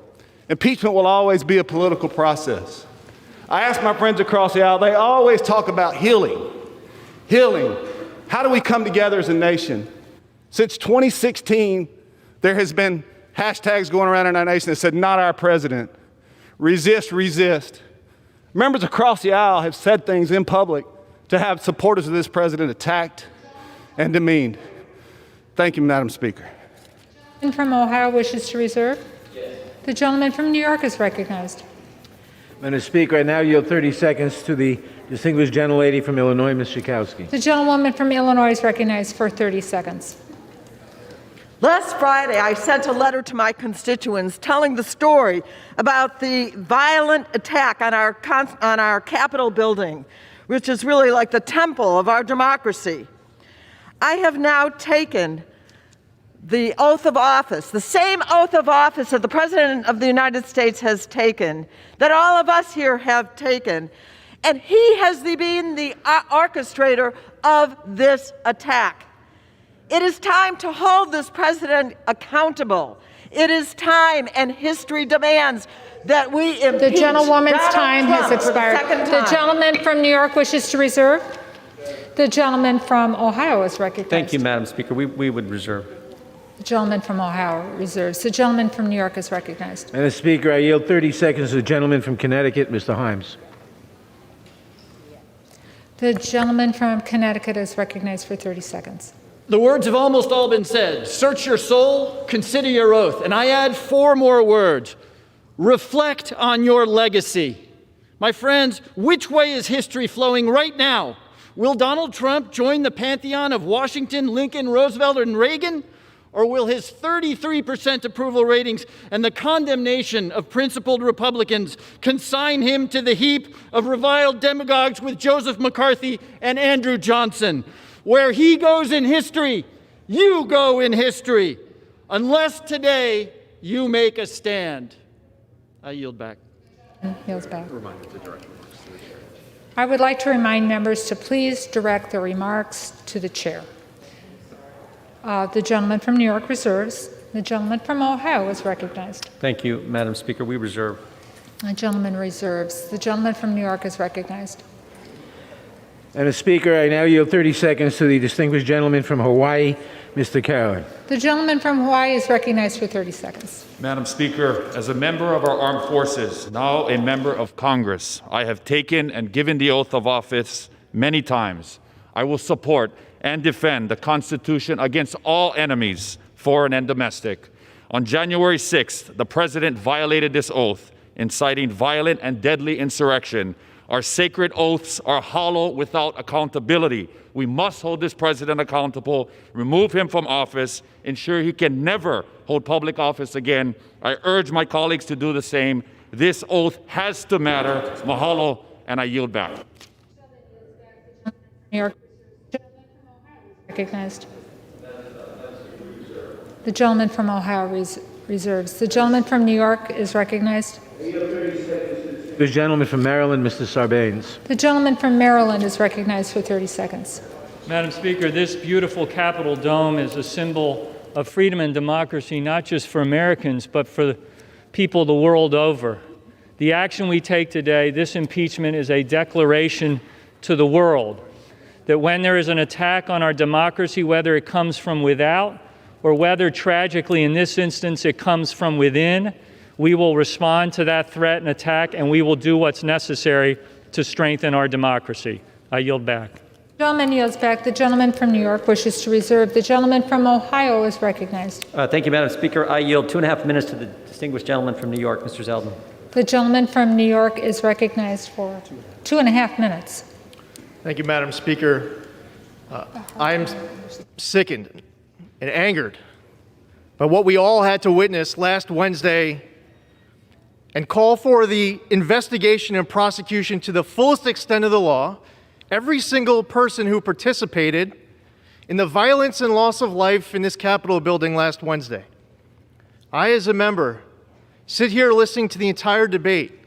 impeachment will always be a political process. I ask my friends across the aisle, they always talk about healing. Healing. How do we come together as a nation? Since 2016, there has been hashtags going around in our nation that said, not our president. Resist, resist. Members across the aisle have said things in public to have supporters of this president attacked and demeaned. Thank you, Madam Speaker. The gentleman from Ohio wishes to reserve. Yes. The gentleman from New York is recognized. Madam Speaker, I now yield 30 seconds to the distinguished gentlelady from Illinois, Ms. Schakowsky. The gentlewoman from Illinois is recognized for 30 seconds. Last Friday, I sent a letter to my constituents telling the story about the violent attack on our Capitol building, which is really like the temple of our democracy. I have now taken the oath of office, the same oath of office that the President of the United States has taken, that all of us here have taken, and he has been the orchestrator of this attack. It is time to hold this president accountable. It is time, and history demands that we impeach The gentlewoman's Donald time has Trump expired. for the second The time. gentleman from New York wishes to reserve. The gentleman from Ohio is recognized. Thank you, Madam Speaker. We would reserve. The gentleman from Ohio reserves. The gentleman from New York is recognized. Madam Speaker, I yield 30 seconds to the gentleman from Connecticut, Mr. Himes. The gentleman from Connecticut is recognized for 30 seconds. The words have almost all been said. Search your soul, consider your oath. And I add 4 more words. Reflect on your legacy. My friends, which way is history flowing right now? Will Donald Trump join the pantheon of Washington, Lincoln, Roosevelt, and Reagan? Or will his 33% approval ratings and the condemnation of principled Republicans consign him to the heap of reviled demagogues with Joseph McCarthy and Andrew Johnson? Where he goes in history, you go in history. Unless today you make a stand. I yield back. Yields back. I would like to remind members to please direct their remarks to the chair. The gentleman from New York reserves. The gentleman from Ohio is recognized. Thank you, Madam Speaker. We reserve. The gentleman reserves. The gentleman from New York is recognized. Madam Speaker, I now yield 30 seconds to the distinguished gentleman from Hawaii, Mr. Carolan. The gentleman from Hawaii is recognized for 30 seconds. Madam Speaker, as a member of our armed forces, now a member of Congress, I have taken and given the oath of office many times. I will support and defend the Constitution against all enemies, foreign and domestic. On January 6th, the President violated this oath, inciting violent and deadly insurrection. Our sacred oaths are hollow without accountability. We must hold this president accountable, remove him from office, ensure he can never hold public office again. I urge my colleagues to do the same. This oath has to matter. Mahalo, and I yield back. New York recognized. The gentleman from Ohio reserves. The gentleman from New York is recognized. The gentleman from Maryland, Mr. Sarbanes. The gentleman from Maryland is recognized for 30 seconds. Madam Speaker, this beautiful Capitol dome is a symbol of freedom and democracy, not just for Americans, but for people the world over. The action we take today, this impeachment, is a declaration to the world that when there is an attack on our democracy, whether it comes from without or whether, tragically, in this instance, it comes from within, we will respond to that threat and attack, and we will do what's necessary to strengthen our democracy. I yield back. The gentleman yields back. The gentleman from New York wishes to reserve. The gentleman from Ohio is recognized. Thank you, Madam Speaker. I yield 2.5 minutes to the distinguished gentleman from New York, Mr. Zeldin. The gentleman from New York is recognized for 2.5 minutes. Thank you, Madam Speaker. I am sickened and angered by what we all had to witness last Wednesday and call for the investigation and prosecution to the fullest extent of the law, every single person who participated in the violence and loss of life in this Capitol building last Wednesday. I, as a member, sit here listening to the entire debate,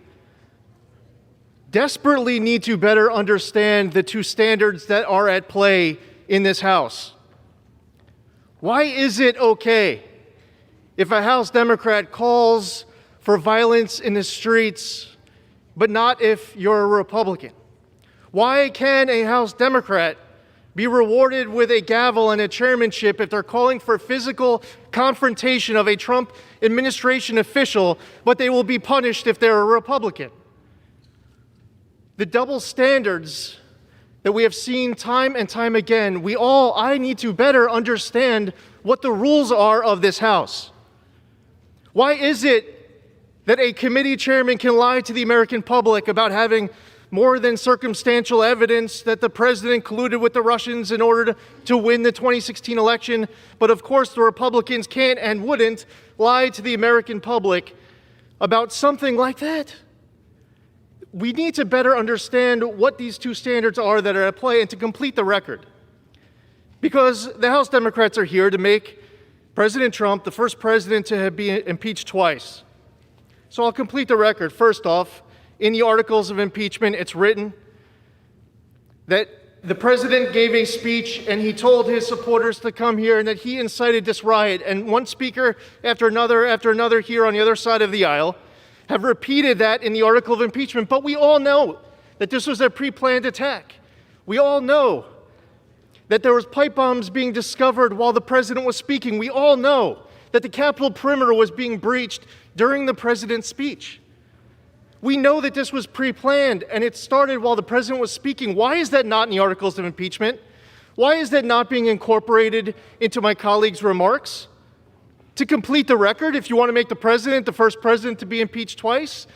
desperately need to better understand the two standards that are at play in this House. Why is it okay if a House Democrat calls for violence in the streets, but not if you're a Republican? Why can a House Democrat be rewarded with a gavel and a chairmanship if they're calling for physical confrontation of a Trump administration official, but they will be punished if they're a Republican? The double standards that we have seen time and time again, I need to better understand what the rules are of this House. Why is it that a committee chairman can lie to the American public about having more than circumstantial evidence that the president colluded with the Russians in order to win the 2016 election, but of course the Republicans can't and wouldn't lie to the American public about something like that? We need to better understand what these two standards are that are at play and to complete the record. Because the House Democrats are here to make President Trump the first president to have been impeached twice. So I'll complete the record. First off, in the articles of impeachment, it's written that the president gave a speech and he told his supporters to come here and that he incited this riot. And one speaker after another here on the other side of the aisle have repeated that in the article of impeachment. But we all know that this was a pre-planned attack. We all know that there was pipe bombs being discovered while the president was speaking. We all know that the Capitol perimeter was being breached during the president's speech. We know that this was pre-planned and it started while the president was speaking. Why is that not in the articles of impeachment? Why is that not being incorporated into my colleagues' remarks? To complete the record, if you want to make the president the first president to be impeached twice,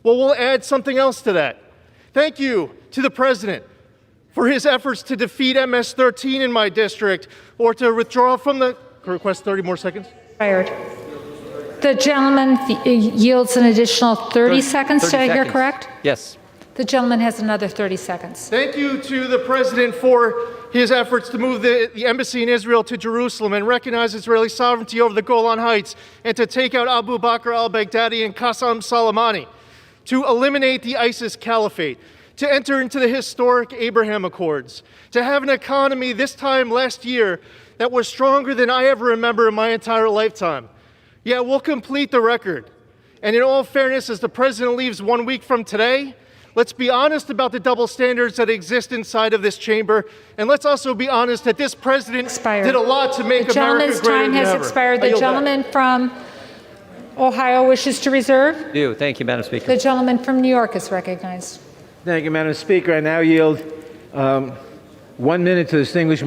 well, we'll add something else to that. Thank you to the president for his efforts to defeat MS-13 in my district or to withdraw from the... Request 30 more seconds. Fired. The gentleman yields an additional 30 seconds. Did I hear correct? Yes. The gentleman has another 30 seconds. Thank you to the president for his efforts to move the embassy in Israel to Jerusalem and recognize Israeli sovereignty over the Golan Heights and to take out Abu Bakr al-Baghdadi and Qassem Soleimani, to eliminate the ISIS caliphate, to enter into the historic Abraham Accords, to have an economy this time last year that was stronger than I ever remember in my entire lifetime. Yeah, we'll complete the record. And in all fairness, as the president leaves 1 week from today, let's be honest about the double standards that exist inside of this chamber. And let's also be honest that this president did a lot to make America greater than ever. The gentleman's time has expired. The gentleman from Ohio wishes to reserve. Thank you, Madam Speaker. The gentleman from New York is recognized. Thank you, Madam Speaker. I now yield 1 minute to the distinguished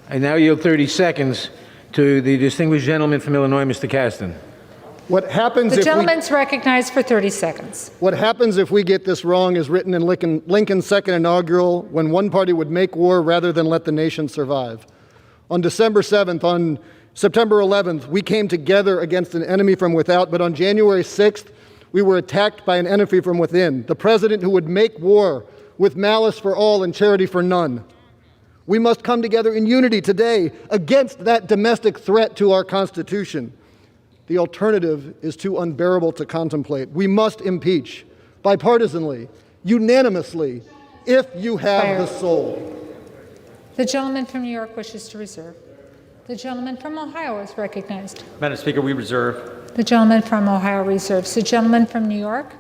I now yield 30 seconds to the distinguished gentleman from Illinois, Mr. Caston. What happens The if gentleman's recognized for 30 seconds. What happens if we get this wrong is written in Lincoln's second inaugural, when one party would make war rather than let the nation survive. On December 7th, on September 11th, we came together against an enemy from without, but on January 6th, we were attacked by an enemy from within, the president who would make war with malice for all and charity for none. We must come together in unity today against that domestic threat to our Constitution. The alternative is too unbearable to contemplate. We must impeach, bipartisanly, unanimously, if you have the soul. The gentleman from New York wishes to reserve. The gentleman from Ohio is recognized. Madam Speaker, we reserve. The gentleman from Ohio reserves. The gentleman from New York.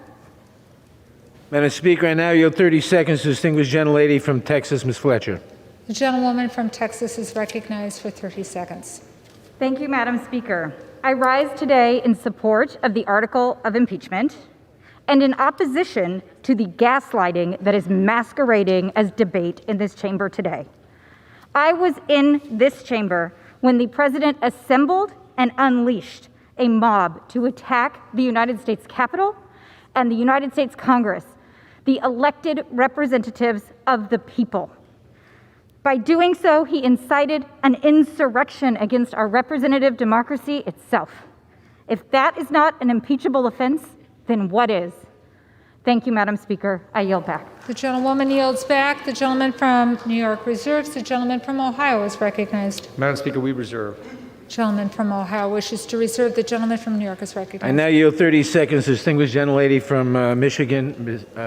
Madam Speaker, I now yield 30 seconds to the distinguished gentlelady from Texas, Ms. Fletcher. The gentlewoman from Texas is recognized for 30 seconds. Thank you, Madam Speaker. I rise today in support of the article of impeachment and in opposition to the gaslighting that is masquerading as debate in this chamber today. I was in this chamber when the president assembled and unleashed a mob to attack the United States Capitol and the United States Congress, the elected representatives of the people. By doing so, he incited an insurrection against our representative democracy itself. If that is not an impeachable offense, then what is? Thank you, Madam Speaker. I yield back. The gentlewoman yields back. The gentleman from New York reserves. The gentleman from Ohio is recognized. Madam Speaker, we reserve. Gentleman from Ohio wishes to reserve. The gentleman from New York is recognized. I now yield 30 seconds to the distinguished gentlelady from Michigan,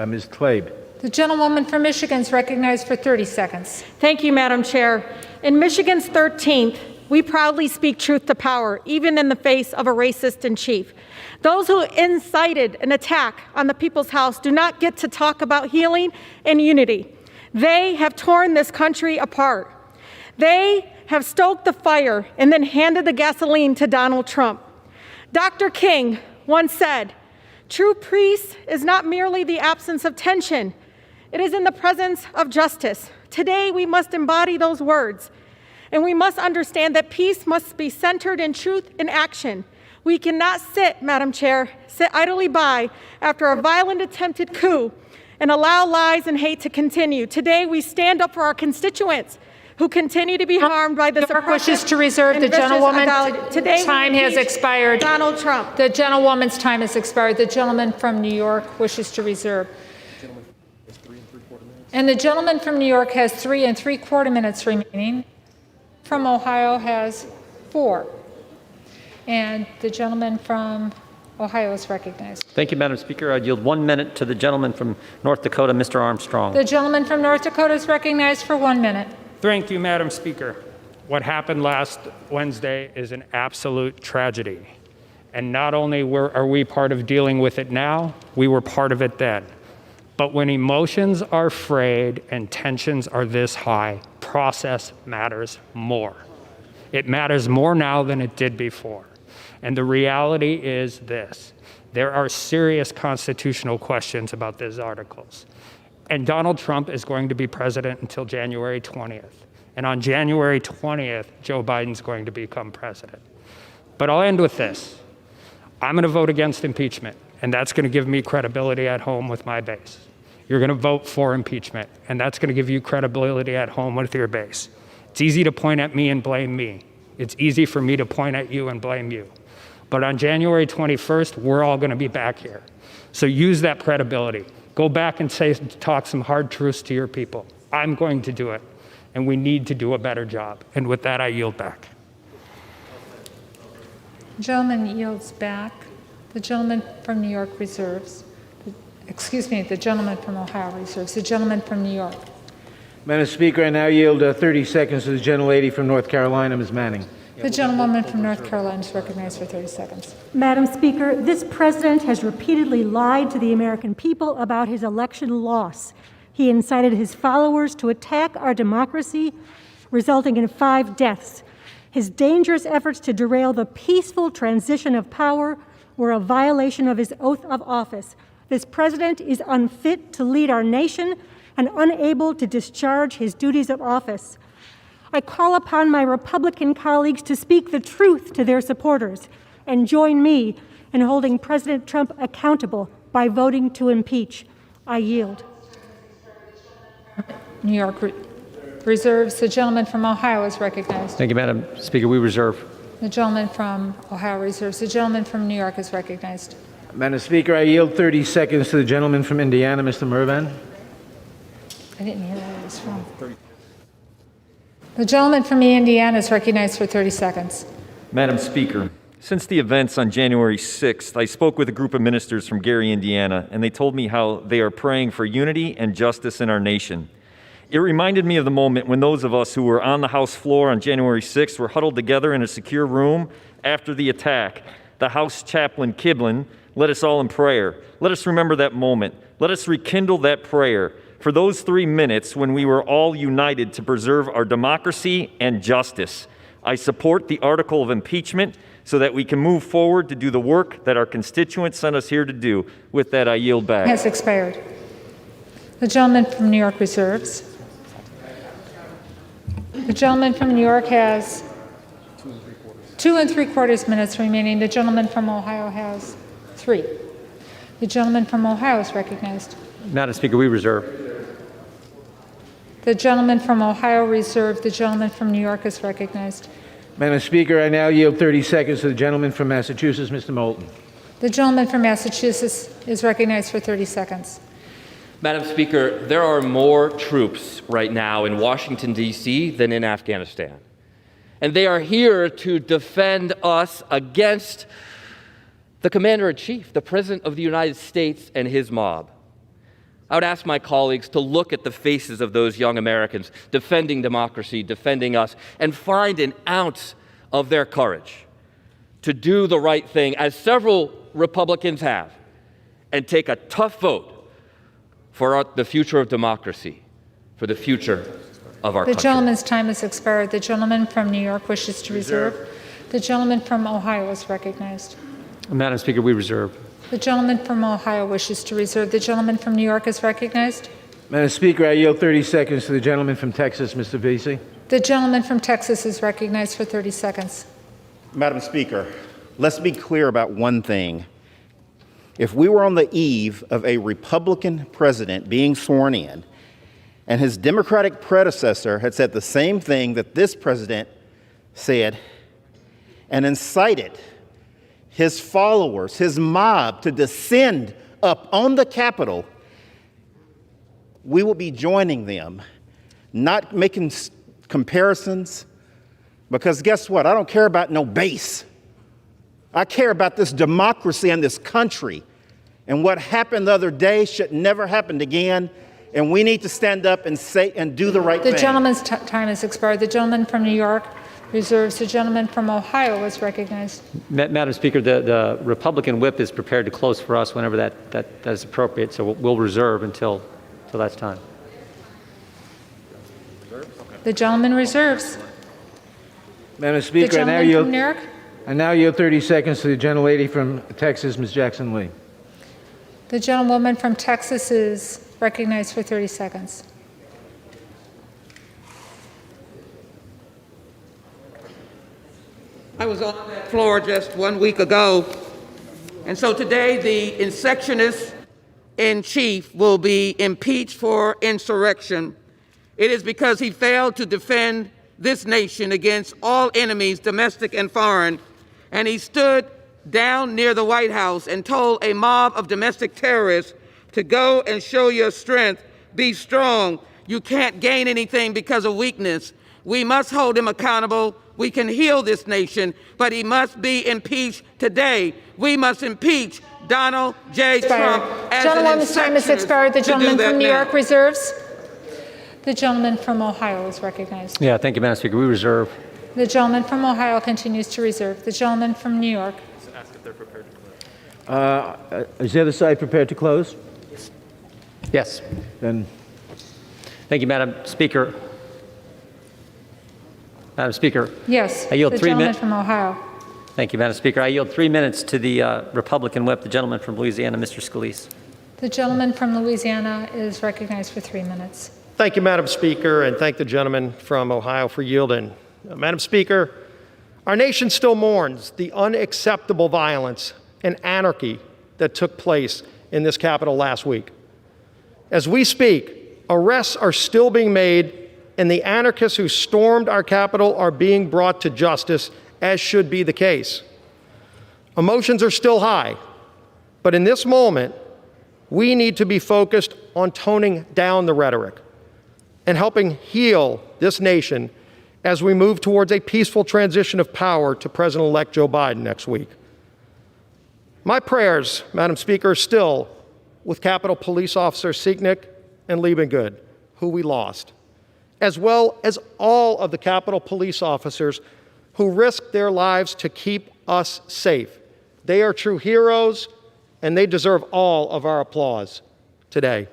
Ms. Tlaib. The gentlewoman from Michigan is recognized for 30 seconds. Thank you, Madam Chair. In Michigan's 13th, we proudly speak truth to power, even in the face of a racist in chief. Those who incited an attack on the People's House do not get to talk about healing and unity. They have torn this country apart. They have stoked the fire and then handed the gasoline to Donald Trump. Dr. King once said, "True peace is not merely the absence of tension. It is in the presence of justice." Today, we must embody those words, and we must understand that peace must be centered in truth and action. We cannot sit, Madam Chair, sit idly by after a violent attempted coup and allow lies and hate to continue. Today, we stand up for our constituents who continue to be harmed by the wishes to reserve. The gentlewoman's time has expired. Donald Trump. The gentlewoman's time has expired. The gentleman from New York wishes to reserve. And the gentleman from New York has 3 3/4 minutes remaining. From Ohio has 4. And the gentleman from Ohio is recognized. Thank you, Madam Speaker. I'd yield 1 minute to the gentleman from North Dakota, Mr. Armstrong. The gentleman from North Dakota is recognized for 1 minute. Thank you, Madam Speaker. What happened last Wednesday is an absolute tragedy. And not only are we part of dealing with it now, we were part of it then. But when emotions are frayed and tensions are this high, process matters more. It matters more now than it did before. And the reality is this: there are serious constitutional questions about these articles. And Donald Trump is going to be president until January 20th. And on January 20th, Joe Biden's going to become president. But I'll end with this. I'm going to vote against impeachment, and that's going to give me credibility at home with my base. You're going to vote for impeachment, and that's going to give you credibility at home with your base. It's easy to point at me and blame me. It's easy for me to point at you and blame you. But on January 21st, we're all going to be back here. So use that credibility. Go back and talk some hard truths to your people. I'm going to do it, and we need to do a better job. And with that, I yield back. The gentleman yields back. The gentleman from New York reserves. The gentleman from Ohio reserves. The gentleman from New York. Madam Speaker, I now yield 30 seconds to the gentlelady from North Carolina, Ms. Manning. The gentlewoman from North Carolina is recognized for 30 seconds. Madam Speaker, this president has repeatedly lied to the American people about his election loss. He incited his followers to attack our democracy, resulting in 5 deaths. His dangerous efforts to derail the peaceful transition of power were a violation of his oath of office. This president is unfit to lead our nation and unable to discharge his duties of office. I call upon my Republican colleagues to speak the truth to their supporters and join me in holding President Trump accountable by voting to impeach. I yield. New York reserves. The gentleman from Ohio is recognized. Thank you, Madam Speaker. We reserve. The gentleman from Ohio reserves. The gentleman from New York is recognized. Madam Speaker, I yield 30 seconds to the gentleman from Indiana, Mr. Mervan. I didn't hear where it was from. The gentleman from Indiana is recognized for 30 seconds. Madam Speaker, since the events on January 6th, I spoke with a group of ministers from Gary, Indiana, and they told me how they are praying for unity and justice in our nation. It reminded me of the moment when those of us who were on the House floor on January 6th were huddled together in a secure room after the attack. The House chaplain, Kiblin, led us all in prayer. Let us remember that moment. Let us rekindle that prayer for those 3 minutes when we were all united to preserve our democracy and justice. I support the article of impeachment so that we can move forward to do the work that our constituents sent us here to do. With that, I yield back. Has expired. The gentleman from New York reserves. The gentleman from New York has 2 3/4 minutes remaining. The gentleman from Ohio has 3. The gentleman from Ohio is recognized. Madam Speaker, we reserve. The gentleman from Ohio reserved. The gentleman from New York is recognized. Madam Speaker, I now yield 30 seconds to the gentleman from Massachusetts, Mr. Moulton. The gentleman from Massachusetts is recognized for 30 seconds. Madam Speaker, there are more troops right now in Washington, D.C. than in Afghanistan. And they are here to defend us against the Commander-in-Chief, the President of the United States, and his mob. I would ask my colleagues to look at the faces of those young Americans defending democracy, defending us, and find an ounce of their courage to do the right thing, as several Republicans have, and take a tough vote for the future of democracy, for the future of our country. The gentleman's time has expired. The gentleman from New York wishes to reserve. The gentleman from Ohio is recognized. Madam Speaker, we reserve. The gentleman from Ohio wishes to reserve. The gentleman from New York is recognized. Madam Speaker, I yield 30 seconds to the gentleman from Texas, Mr. Vesey. The gentleman from Texas is recognized for 30 seconds. Madam Speaker, let's be clear about one thing. If we were on the eve of a Republican president being sworn in, and his Democratic predecessor had said the same thing that this president said, and incited his followers, his mob, to descend up on the Capitol, we will be joining them, not making comparisons, because guess what? I don't care about no base. I care about this democracy and this country. And what happened the other day should never happen again. And we need to stand up and say and do the right thing. The gentleman's time has expired. The gentleman from New York reserves. The gentleman from Ohio is recognized. Madam Speaker, the Republican whip is prepared to close for us whenever that is appropriate, so we'll reserve until that's time. The gentleman reserves. Madam Speaker, the gentleman from New York. I now yield 30 seconds to the gentlelady from Texas, Ms. Jackson Lee. The gentlewoman from Texas is recognized for 30 seconds. I was on that floor just 1 week ago, and so today the insurrectionist in chief will be impeached for insurrection. It is because he failed to defend this nation against all enemies, domestic and foreign, and he stood down near the White House and told a mob of domestic terrorists to go and show your strength, be strong. You can't gain anything because of weakness. We must hold him accountable. We can heal this nation, but he must be impeached today. We must impeach Donald J. Trump as Gentlewoman's time has expired. The gentleman from New York now. reserves. The gentleman from Ohio is recognized. Yeah, thank you, Madam Speaker. We reserve. The gentleman from Ohio continues to reserve. The gentleman from New York. Ask if they're prepared to close. Is the other side prepared to close? Yes. Then, thank you, Madam Speaker. Madam Speaker. Yes. I yield the 3 gentleman minutes. from Ohio. Thank you, Madam Speaker. I yield 3 minutes to the Republican whip, the gentleman from Louisiana, Mr. Scalise. The gentleman from Louisiana is recognized for 3 minutes. Thank you, Madam Speaker, and thank the gentleman from Ohio for yielding. Madam Speaker, our nation still mourns the unacceptable violence and anarchy that took place in this Capitol last week. As we speak, arrests are still being made, and the anarchists who stormed our Capitol are being brought to justice, as should be the case. Emotions are still high, but in this moment, we need to be focused on toning down the rhetoric and helping heal this nation as we move towards a peaceful transition of power to President-elect Joe Biden next week. My prayers, Madam Speaker, are still with Capitol Police Officer Sieknick and Liebengood, who we lost as well as all of the Capitol Police officers who risked their lives to keep us safe. They are true heroes, and they deserve all of our applause today.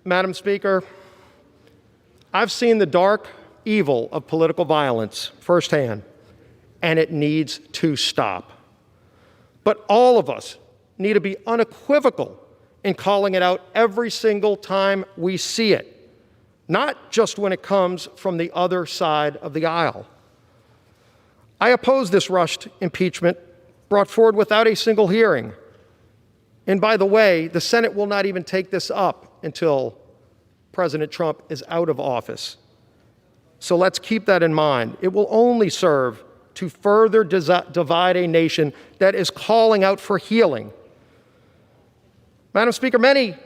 Madam Speaker, I've seen the dark evil of political violence firsthand, and it needs to stop. But all of us need to be unequivocal in calling it out every single time we see it, not just when it comes from the other side of the aisle. I oppose this rushed impeachment brought forward without a single hearing. And by the way, the Senate will not even take this up until President Trump is out of office. So let's keep that in mind. It will only serve to further divide a nation that is calling out for healing. Madam Speaker, many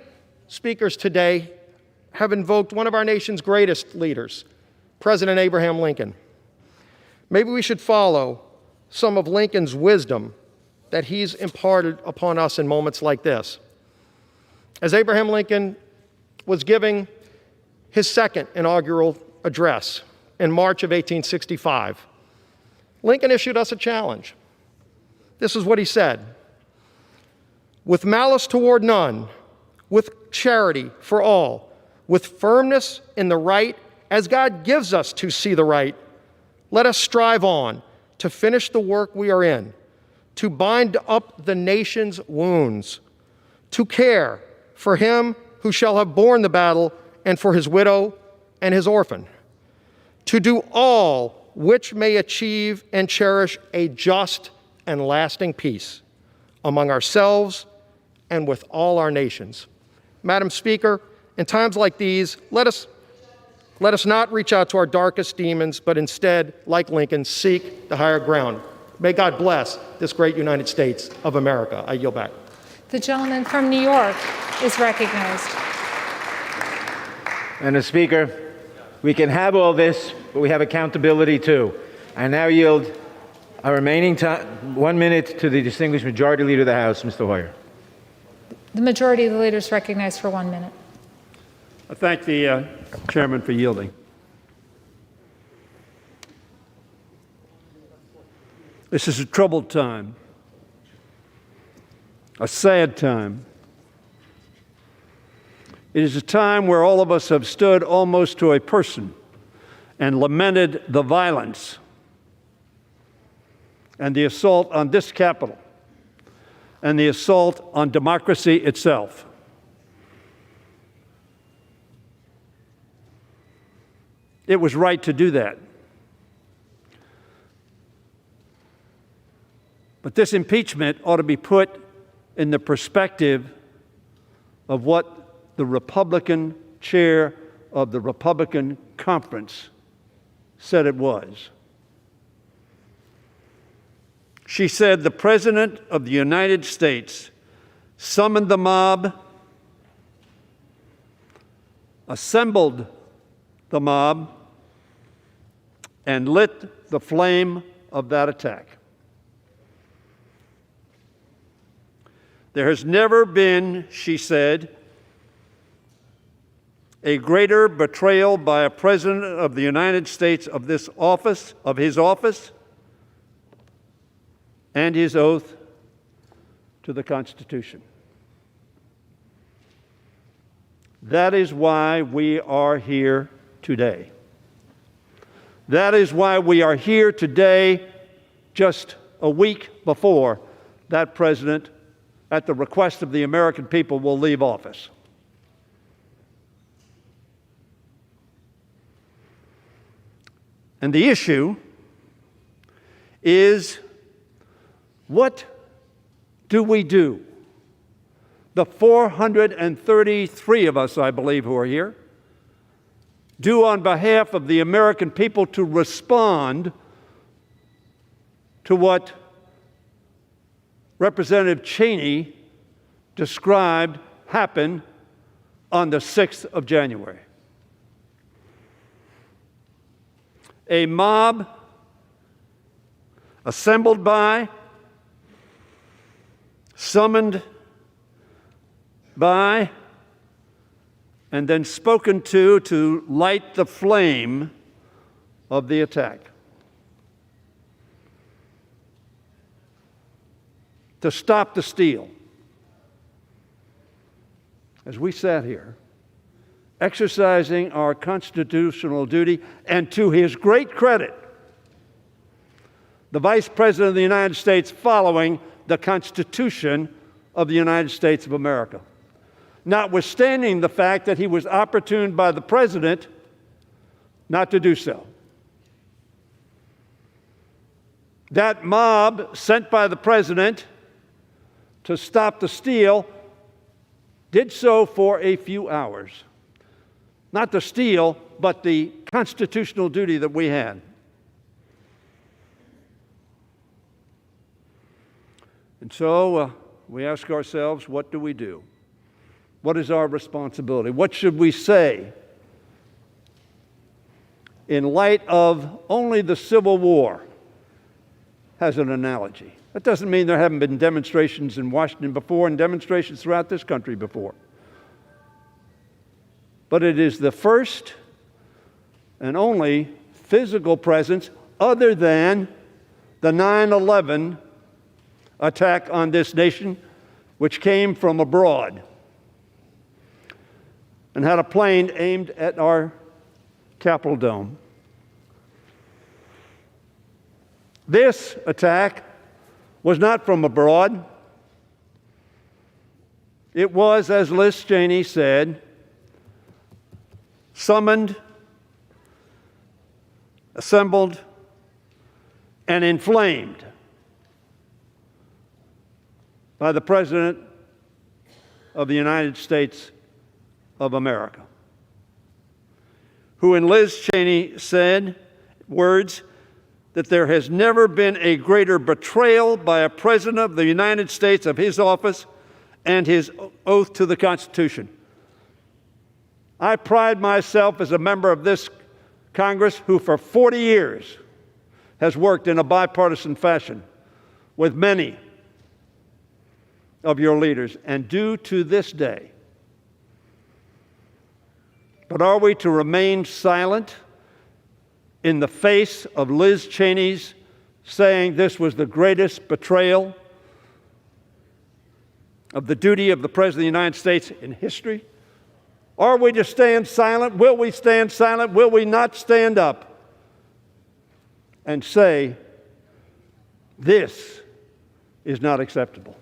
speakers today have invoked one of our nation's greatest leaders, President Abraham Lincoln. Maybe we should follow some of Lincoln's wisdom that he's imparted upon us in moments like this. As Abraham Lincoln was giving his second inaugural address in March of 1865, Lincoln issued us a challenge. This is what he said: "With malice toward none, with charity for all, with firmness in the right as God gives us to see the right, let us strive on to finish the work we are in, to bind up the nation's wounds, to care for him who shall have borne the battle, and for his widow and his orphan, to do all which may achieve and cherish a just and lasting peace among ourselves and with all our nations." Madam Speaker, in times like these, let us not reach out to our darkest demons, but instead, like Lincoln, seek the higher ground. May God bless this great United States of America. I yield back. The gentleman from New York is recognized. Madam Speaker, we can have all this, but we have accountability too. I now yield our remaining time, 1 minute, to the distinguished Majority Leader of the House, Mr. Hoyer. The majority of the leaders recognized for 1 minute. I thank the chairman for yielding. This is a troubled time, a sad time. It is a time where all of us have stood almost to a person and lamented the violence and the assault on this Capitol and the assault on democracy itself. It was right to do that. But this impeachment ought to be put in the perspective of what the Republican chair of the Republican conference said it was. She said the President of the United States summoned the mob, assembled the mob, and lit the flame of that attack. There has never been, she said, a greater betrayal by a President of the United States of this office, of his office, and his oath to the Constitution. That is why we are here today. That is why we are here today, just a week before that president, at the request of the American people, will leave office. And the issue is, what do we do? The 433 of us, I believe, who are here, do on behalf of the American people to respond to what Representative Cheney described happened on the 6th of January. A mob assembled by, summoned by, and then spoken to light the flame of the attack. To stop the steal. As we sat here, exercising our constitutional duty, and to his great credit, the Vice President of the United States following the Constitution of the United States of America, notwithstanding the fact that he was opportuned by the President not to do so. That mob sent by the President to stop the steal did so for a few hours. Not the steal, but the constitutional duty that we had. And so we ask ourselves, what do we do? What is our responsibility? What should we say in light of only the Civil War as an analogy? That doesn't mean there haven't been demonstrations in Washington before and demonstrations throughout this country before. But it is the first and only physical presence other than the 9/11 attack on this nation, which came from abroad and had a plane aimed at our Capitol dome. This attack was not from abroad. It was, as Liz Cheney said, summoned, assembled, and inflamed by the President of the United States of America, who, in Liz Cheney, said words that there has never been a greater betrayal by a President of the United States of his office and his oath to the Constitution. I pride myself as a member of this Congress who for 40 years has worked in a bipartisan fashion with many of your leaders, and do to this day. But are we to remain silent in the face of Liz Cheney's saying this was the greatest betrayal of the duty of the President of the United States in history? Are we to stand silent? Will we stand silent? Will we not stand up and say, this is not acceptable?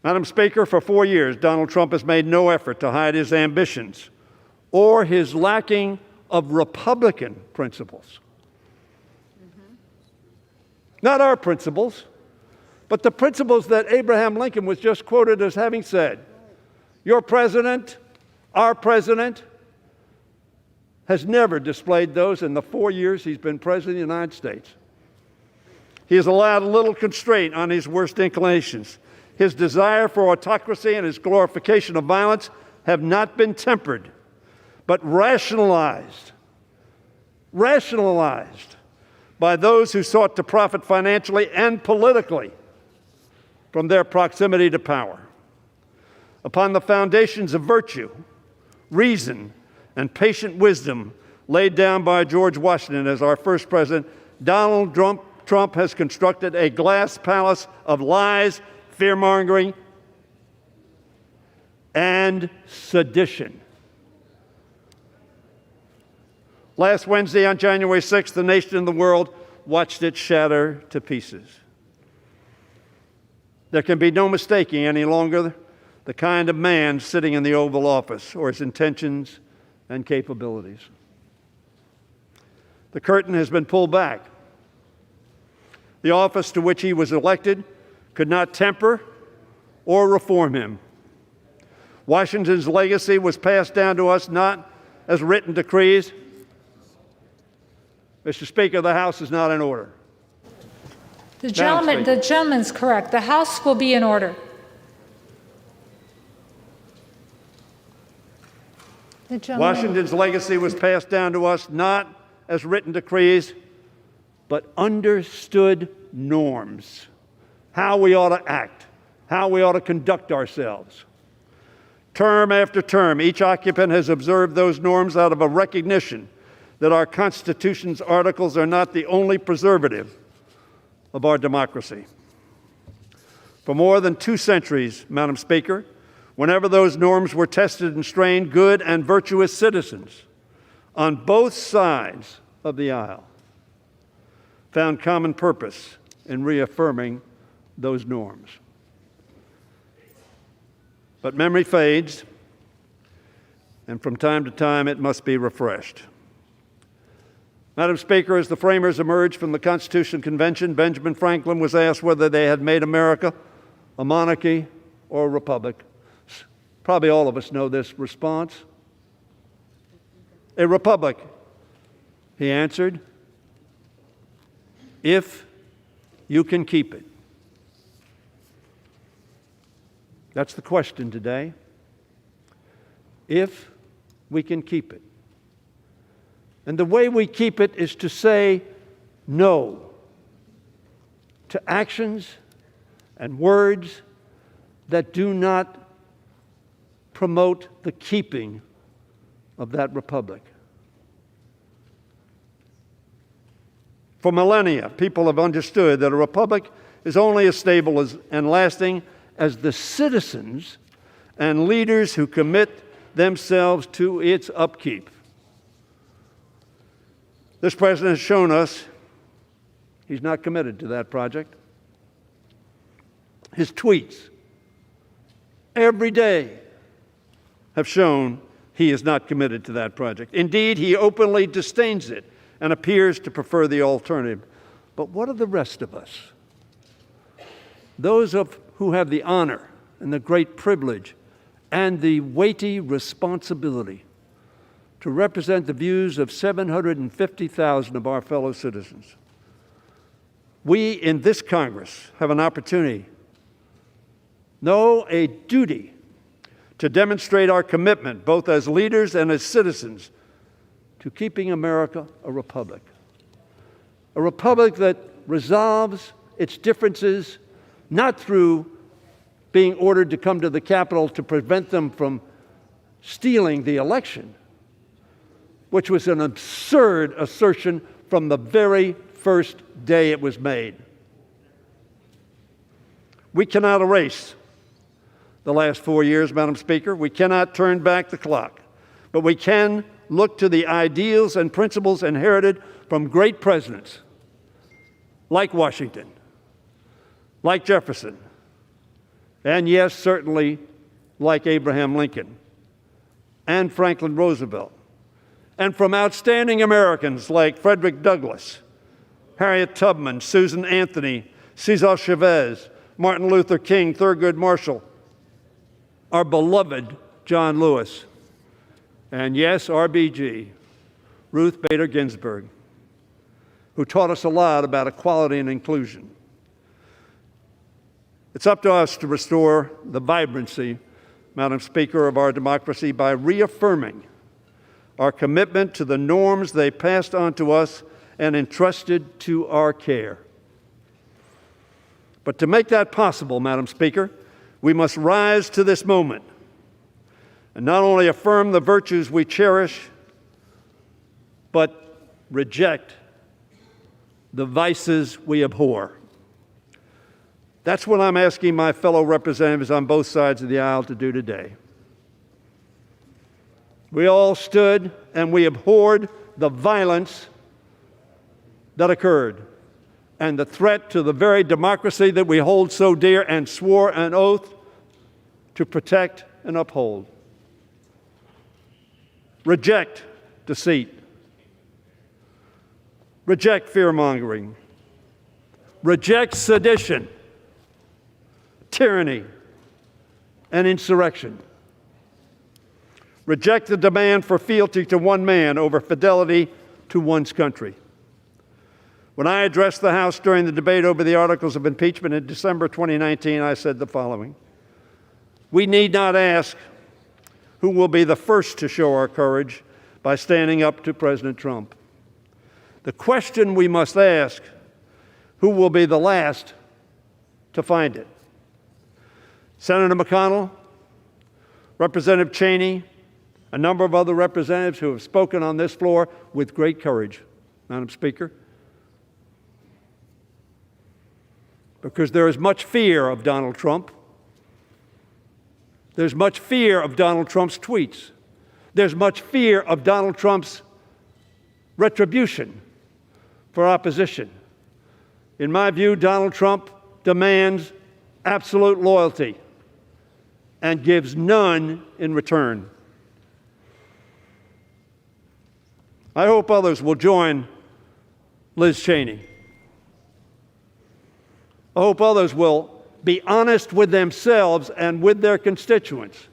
Madam Speaker, for 4 years, Donald Trump has made no effort to hide his ambitions or his lacking of Republican principles. Not our principles, but the principles that Abraham Lincoln was just quoted as having said. Your president, our president, has never displayed those in the 4 years he's been president of the United States. He has allowed little constraint on his worst inclinations. His desire for autocracy and his glorification of violence have not been tempered, but rationalized by those who sought to profit financially and politically from their proximity to power. Upon the foundations of virtue, reason, and patient wisdom laid down by George Washington as our first president, Donald Trump has constructed a glass palace of lies, fear-mongering, and sedition. Last Wednesday, on January 6th, the nation and the world watched it shatter to pieces. There can be no mistaking any longer the kind of man sitting in the Oval Office or his intentions and capabilities. The curtain has been pulled back. The office to which he was elected could not temper or reform him. Washington's legacy was passed down to us not as written decrees. Mr. Speaker, the House is not in order. The gentleman's correct. The House will be in order. Washington's legacy was passed down to us not as written decrees, but understood norms. How we ought to act, how we ought to conduct ourselves. Term after term, each occupant has observed those norms out of a recognition that our Constitution's articles are not the only preservative of our democracy. For more than 2 centuries, Madam Speaker, whenever those norms were tested and strained, good and virtuous citizens on both sides of the aisle found common purpose in reaffirming those norms. But memory fades, and from time to time it must be refreshed. Madam Speaker, as the framers emerged from the Constitutional Convention, Benjamin Franklin was asked whether they had made America a monarchy or a republic. Probably all of us know this response. A republic, he answered, if you can keep it. That's the question today. If we can keep it. And the way we keep it is to say no to actions and words that do not promote the keeping of that republic. For millennia, people have understood that a republic is only as stable and lasting as the citizens and leaders who commit themselves to its upkeep. This president has shown us he's not committed to that project. His tweets every day have shown he is not committed to that project. Indeed, he openly disdains it and appears to prefer the alternative. But what of the rest of us? Those who have the honor and the great privilege and the weighty responsibility to represent the views of 750,000 of our fellow citizens. We in this Congress have an opportunity, no, a duty, to demonstrate our commitment, both as leaders and as citizens, to keeping America a republic that resolves its differences not through being ordered to come to the Capitol to prevent them from stealing the election, which was an absurd assertion from the very first day it was made. We cannot erase the last 4 years, Madam Speaker. We cannot turn back the clock, but we can look to the ideals and principles inherited from great presidents like Washington, like Jefferson, and yes, certainly like Abraham Lincoln and Franklin Roosevelt, and from outstanding Americans like Frederick Douglass, Harriet Tubman, Susan Anthony, Cesar Chavez, Martin Luther King, Thurgood Marshall, our beloved John Lewis, and yes, RBG, Ruth Bader Ginsburg, who taught us a lot about equality and inclusion. It's up to us to restore the vibrancy, Madam Speaker, of our democracy by reaffirming our commitment to the norms they passed on to us and entrusted to our care. But to make that possible, Madam Speaker, we must rise to this moment and not only affirm the virtues we cherish, but reject the vices we abhor. That's what I'm asking my fellow representatives on both sides of the aisle to do today. We all stood and we abhorred the violence that occurred and the threat to the very democracy that we hold so dear and swore an oath to protect and uphold. Reject deceit. Reject fear-mongering. Reject sedition, tyranny, and insurrection. Reject the demand for fealty to one man over fidelity to one's country. When I addressed the House during the debate over the articles of impeachment in December 2019, I said the following: "We need not ask who will be the first to show our courage by standing up to President Trump. The question we must ask, who will be the last to find it?" Senator McConnell, Representative Cheney, a number of other representatives who have spoken on this floor with great courage, Madam Speaker, because there is much fear of Donald Trump. There's much fear of Donald Trump's tweets. There's much fear of Donald Trump's retribution for opposition. In my view, Donald Trump demands absolute loyalty and gives none in return. I hope others will join Liz Cheney. I hope others will be honest with themselves and with their constituents.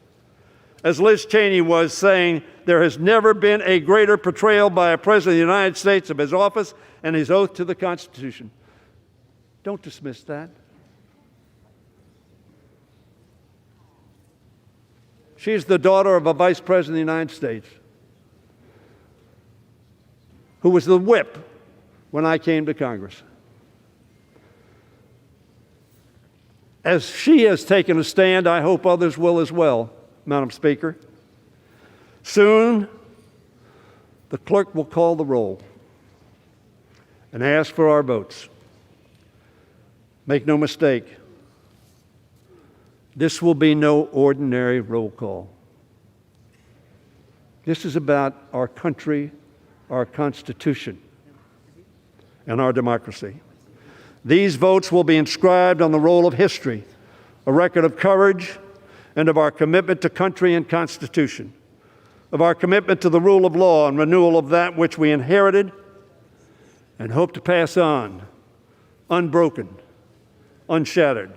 As Liz Cheney was saying, there has never been a greater betrayal by a President of the United States of his office and his oath to the Constitution. Don't dismiss that. She's the daughter of a Vice President of the United States who was the whip when I came to Congress. As she has taken a stand, I hope others will as well, Madam Speaker. Soon, the clerk will call the roll and ask for our votes. Make no mistake, this will be no ordinary roll call. This is about our country, our Constitution, and our democracy. These votes will be inscribed on the roll of history, a record of courage and of our commitment to country and Constitution, of our commitment to the rule of law and renewal of that which we inherited and hope to pass on, unbroken, unshattered.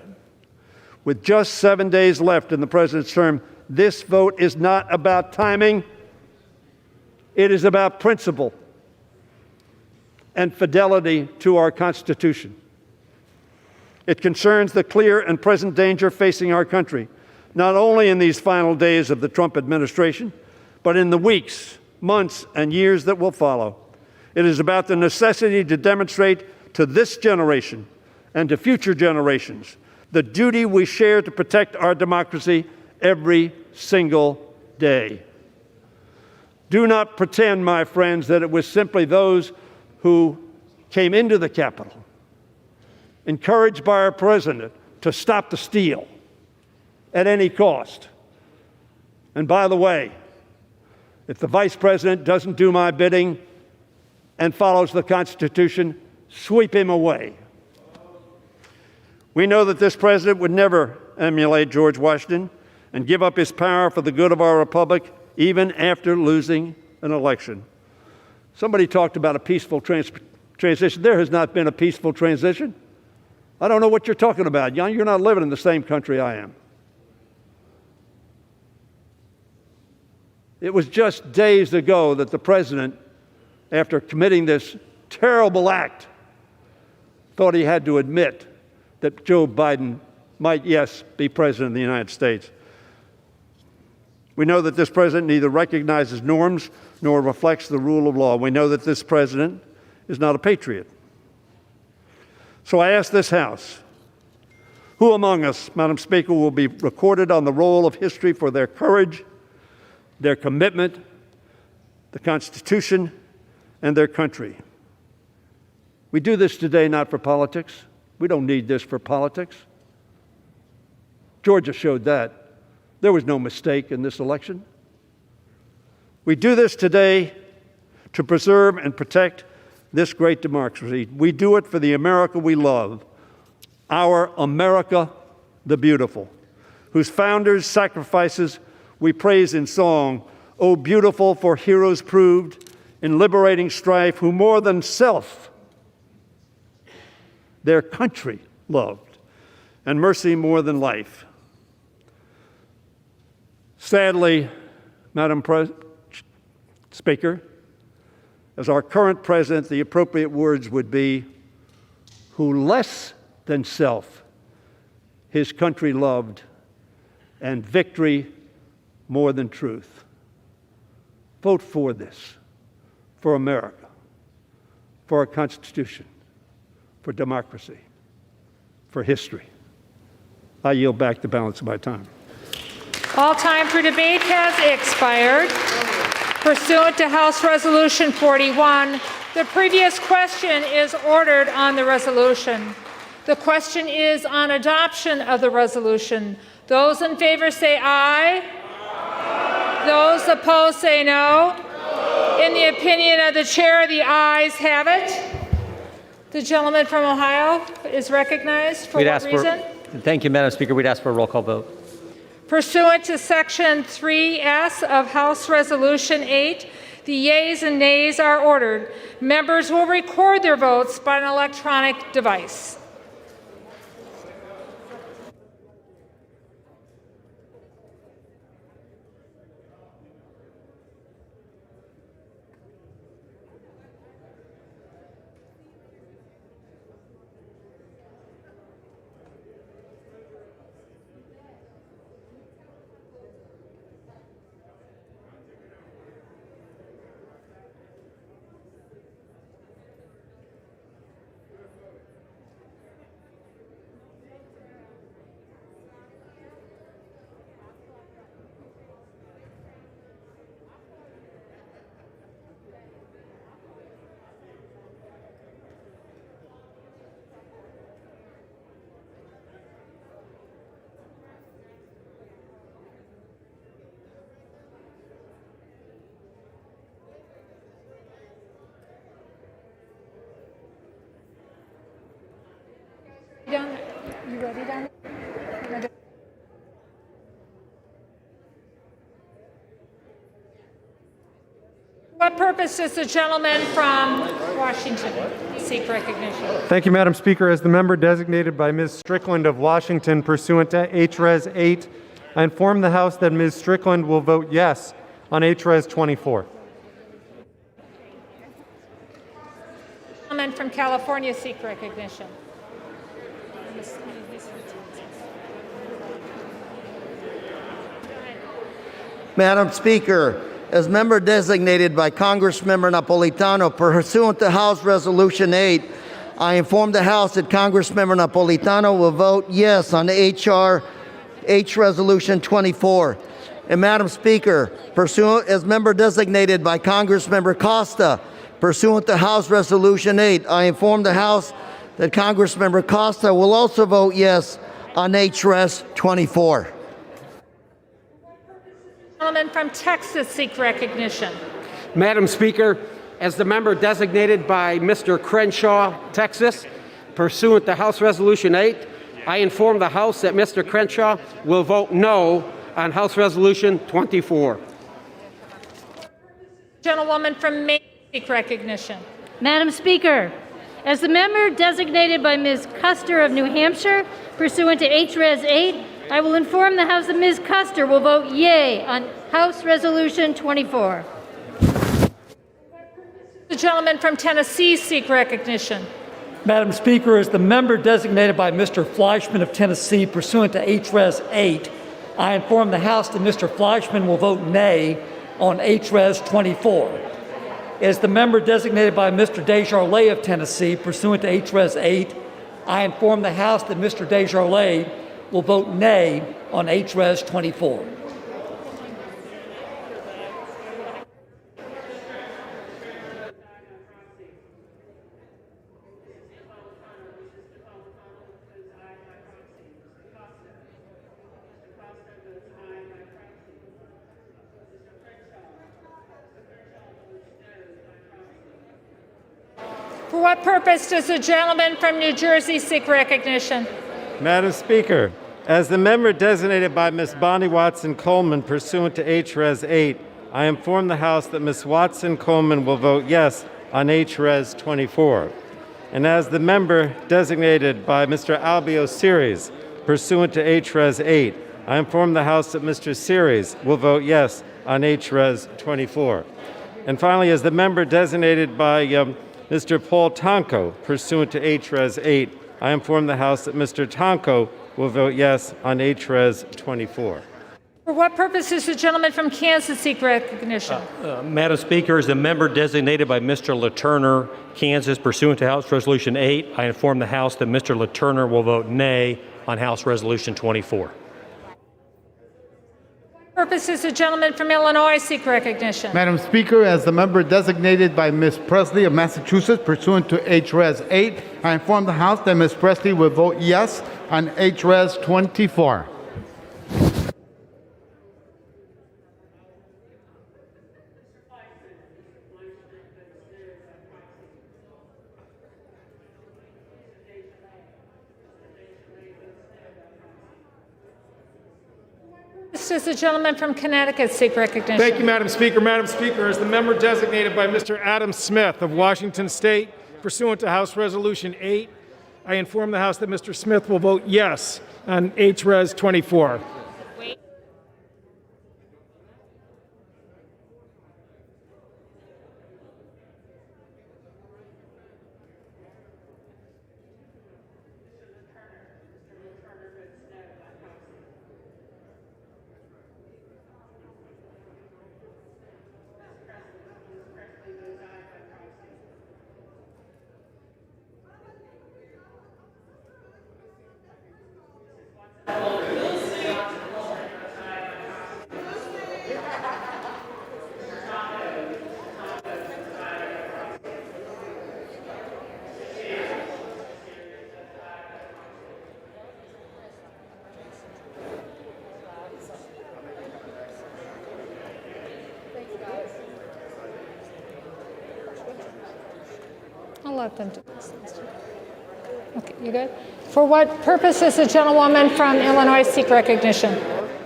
With just 7 days left in the President's term, this vote is not about timing. It is about principle and fidelity to our Constitution. It concerns the clear and present danger facing our country, not only in these final days of the Trump administration, but in the weeks, months, and years that will follow. It is about the necessity to demonstrate to this generation and to future generations the duty we share to protect our democracy every single day. Do not pretend, my friends, that it was simply those who came into the Capitol, encouraged by our president to stop the steal at any cost. And by the way, if the vice president doesn't do my bidding and follows the Constitution, sweep him away. We know that this president would never emulate George Washington and give up his power for the good of our republic, even after losing an election. Somebody talked about a peaceful transition. There has not been a peaceful transition. I don't know what you're talking about. You're not living in the same country I am. It was just days ago that the president, after committing this terrible act, thought he had to admit that Joe Biden might, yes, be president of the United States. We know that this president neither recognizes norms nor reflects the rule of law. We know that this president is not a patriot. So I ask this House, who among us, Madam Speaker, will be recorded on the roll of history for their courage, their commitment, the Constitution, and their country? We do this today not for politics. We don't need this for politics. Georgia showed that. There was no mistake in this election. We do this today to preserve and protect this great democracy. We do it for the America we love, our America the beautiful, whose founders' sacrifices we praise in song. Oh, beautiful for heroes proved in liberating strife, who more than self their country loved, and mercy more than life. Sadly, Madam Speaker, as our current president, the appropriate words would be, who less than self his country loved, and victory more than truth. Vote for this, for America, for our Constitution, for democracy, for history. I yield back the balance of my time. All time for debate has expired. Pursuant to House Resolution 41, the previous question is ordered on the resolution. The question is on adoption of the resolution. Those in favor say aye. Those opposed say no. In the opinion of the chair, the ayes have it. The gentleman from Ohio is recognized. For what reason? Thank you, Madam Speaker. We'd ask for a roll call vote. Pursuant to Section 3S of House Resolution 8, the yeas and nays are ordered. Members will record their votes by an electronic device. You ready, Don? What purpose does the gentleman from Washington seek recognition? Thank you, Madam Speaker. As the member designated by Ms. Strickland of Washington pursuant to H-Res 8, I inform the House that Ms. Strickland will vote yes on H-Res 24. The gentleman from California seek recognition. Madam Speaker, as member designated by Congressmember Napolitano pursuant to House Resolution 8, I inform the House that Congressmember Napolitano will vote yes on H Resolution 24. And Madam Speaker, as member designated by Congressmember Costa pursuant to House Resolution 8, I inform the House that Congressmember Costa will also vote yes on H-Res 24. Gentleman from Texas seek recognition. Madam Speaker, as the member designated by Mr. Crenshaw, Texas, pursuant to House Resolution 8, I inform the House that Mr. Crenshaw will vote no on House Resolution 24. Gentlewoman from Maine seek recognition. Madam Speaker, as the member designated by Ms. Custer of New Hampshire, pursuant to H-Res 8, I will inform the House that Ms. Custer will vote yea on House Resolution 24. The gentleman from Tennessee seek recognition. Madam Speaker, as the member designated by Mr. Fleischman of Tennessee pursuant to H-Res 8, I inform the House that Mr. Fleischman will vote nay on H-Res 24. As the member designated by Mr. Desjardins of Tennessee pursuant to H-Res 8, I inform the House that Mr. Desjardins will vote nay on H-Res 24. For what purpose does the gentleman from New Jersey seek recognition? Madam Speaker, as the member designated by Ms. Bonnie Watson Coleman pursuant to H-Res 8, I inform the House that Ms. Watson Coleman will vote yes on H-Res 24. And as the member designated by Mr. Albio Series pursuant to H-Res 8, I inform the House that Mr. Series will vote yes on H-Res 24. And finally, as the member designated by Mr. Paul Tonko, pursuant to HRes 8, I inform the House that Mr. Tonko will vote yes on HRes 24. For what purpose does the gentleman from Kansas seek recognition? Madam Speaker, as the member designated by Mr. Letourneau, Kansas, pursuant to House Resolution 8, I inform the House that Mr. Letourneau will vote nay on House Resolution 24. Purpose does the gentleman from Illinois seek recognition? Madam Speaker, as the member designated by Ms. Presley of Massachusetts pursuant to HRes 8, I inform the House that Ms. Presley will vote yes on HRes 24. Does the gentleman from Connecticut seek recognition? Thank you, Madam Speaker. Madam Speaker, as the member designated by Mr. Adam Smith of Washington State, pursuant to House Resolution 8, I inform the House that Mr. Smith will vote yes on HRes 24. I'll let them do this. Okay, you good? For what purpose does the gentlewoman from Illinois seek recognition?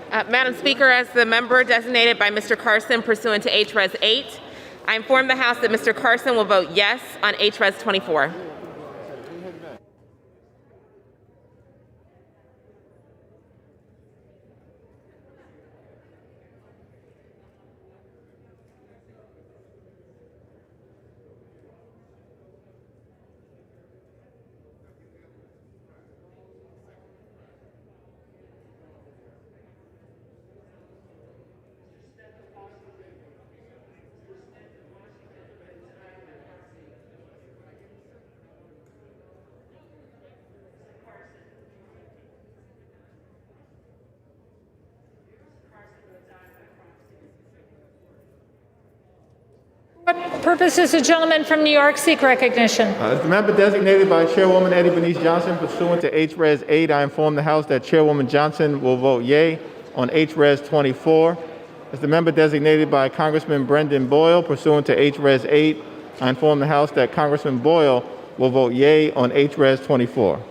Madam Speaker, as the member designated by Mr. Carson pursuant to HRes 8, I inform the House that Mr. Carson will vote yes on HRes 24. What purpose does the gentleman from New York seek recognition? As the member designated by Chairwoman Eddie Bernice Johnson pursuant to HRes 8, I inform the House that Chairwoman Johnson will vote yea on HRes 24. As the member designated by Congressman Brendan Boyle pursuant to HRes 8, I inform the House that Congressman Boyle will vote yea on HRes 24.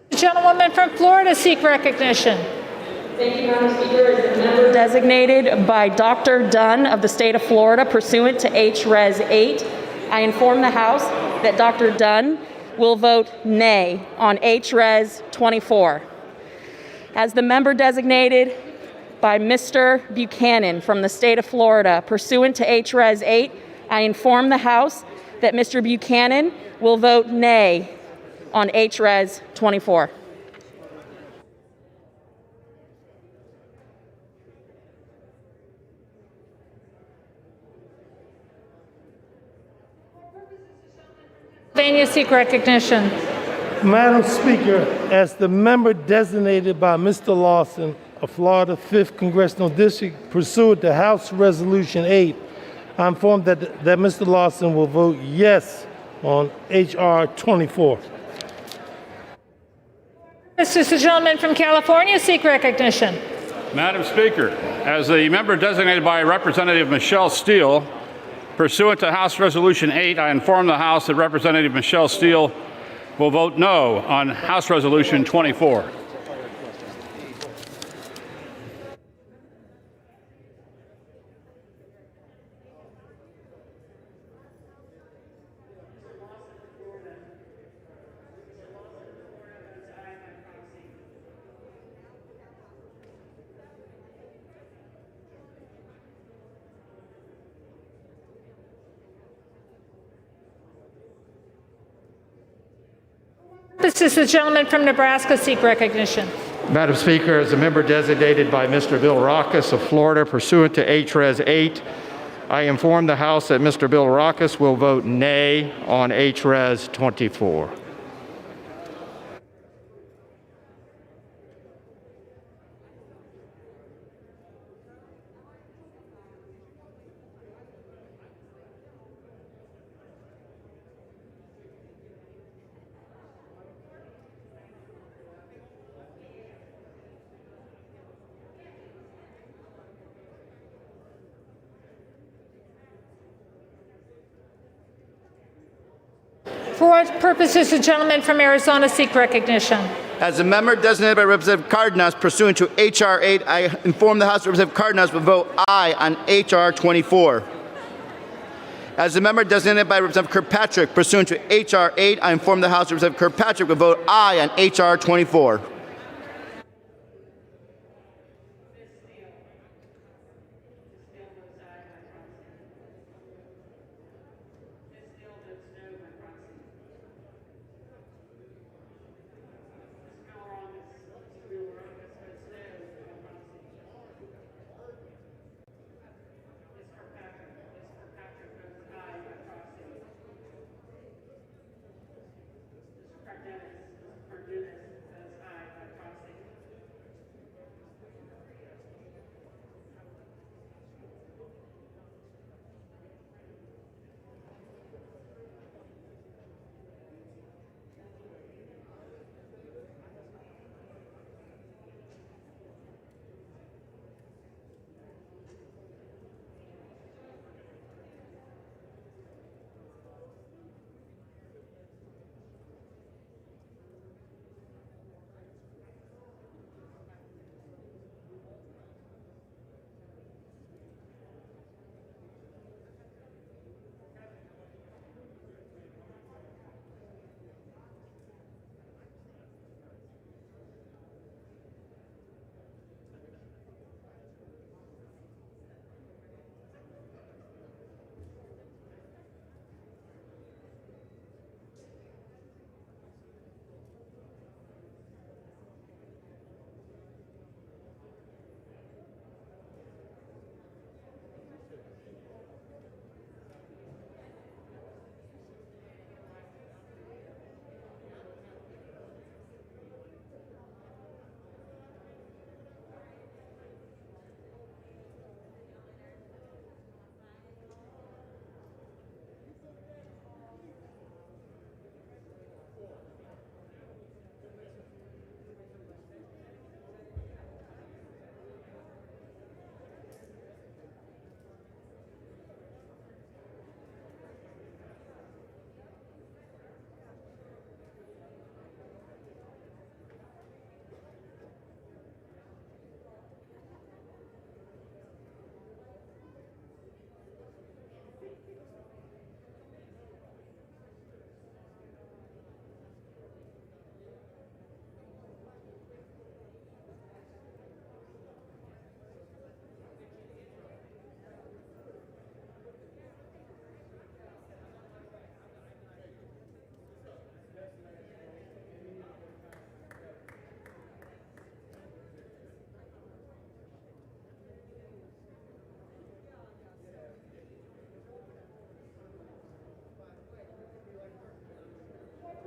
The gentlewoman from Florida seek recognition. Thank you, Madam Speaker. As the member designated by Dr. Dunn of the state of Florida pursuant to HRes 8, I inform the House that Dr. Dunn will vote nay on HRes 24. As the member designated by Mr. Buchanan from the state of Florida pursuant to HRes 8, I inform the House that Mr. Buchanan will vote nay on HRes 24. Pennsylvania seek recognition. Madam Speaker, as the member designated by Mr. Lawson of Florida 5th Congressional District pursuant to House Resolution 8, I inform that Mr. Lawson will vote yes on H.R. 24. This is the gentleman from California seek recognition. Madam Speaker, as the member designated by Representative Michelle Steele, pursuant to House Resolution 8, I inform the House that Representative Michelle Steele will vote no on House Resolution 24. This is the gentleman from Nebraska seek recognition. Madam Speaker, as a member designated by Mr. Bill Rackus of Florida pursuant to H.Res. 8, I inform the House that Mr. Bill Rackus will vote nay on H.Res. 24. For what purpose does the gentleman from Arizona seek recognition? As a member designated by Representative Cardenas pursuant to H.R. 8, I inform the House Representative Cardenas will vote aye on H.R. 24. As a member designated by Representative Kirkpatrick pursuant to H.R. 8, I inform the House Representative Kirkpatrick will vote aye on H.R. 24.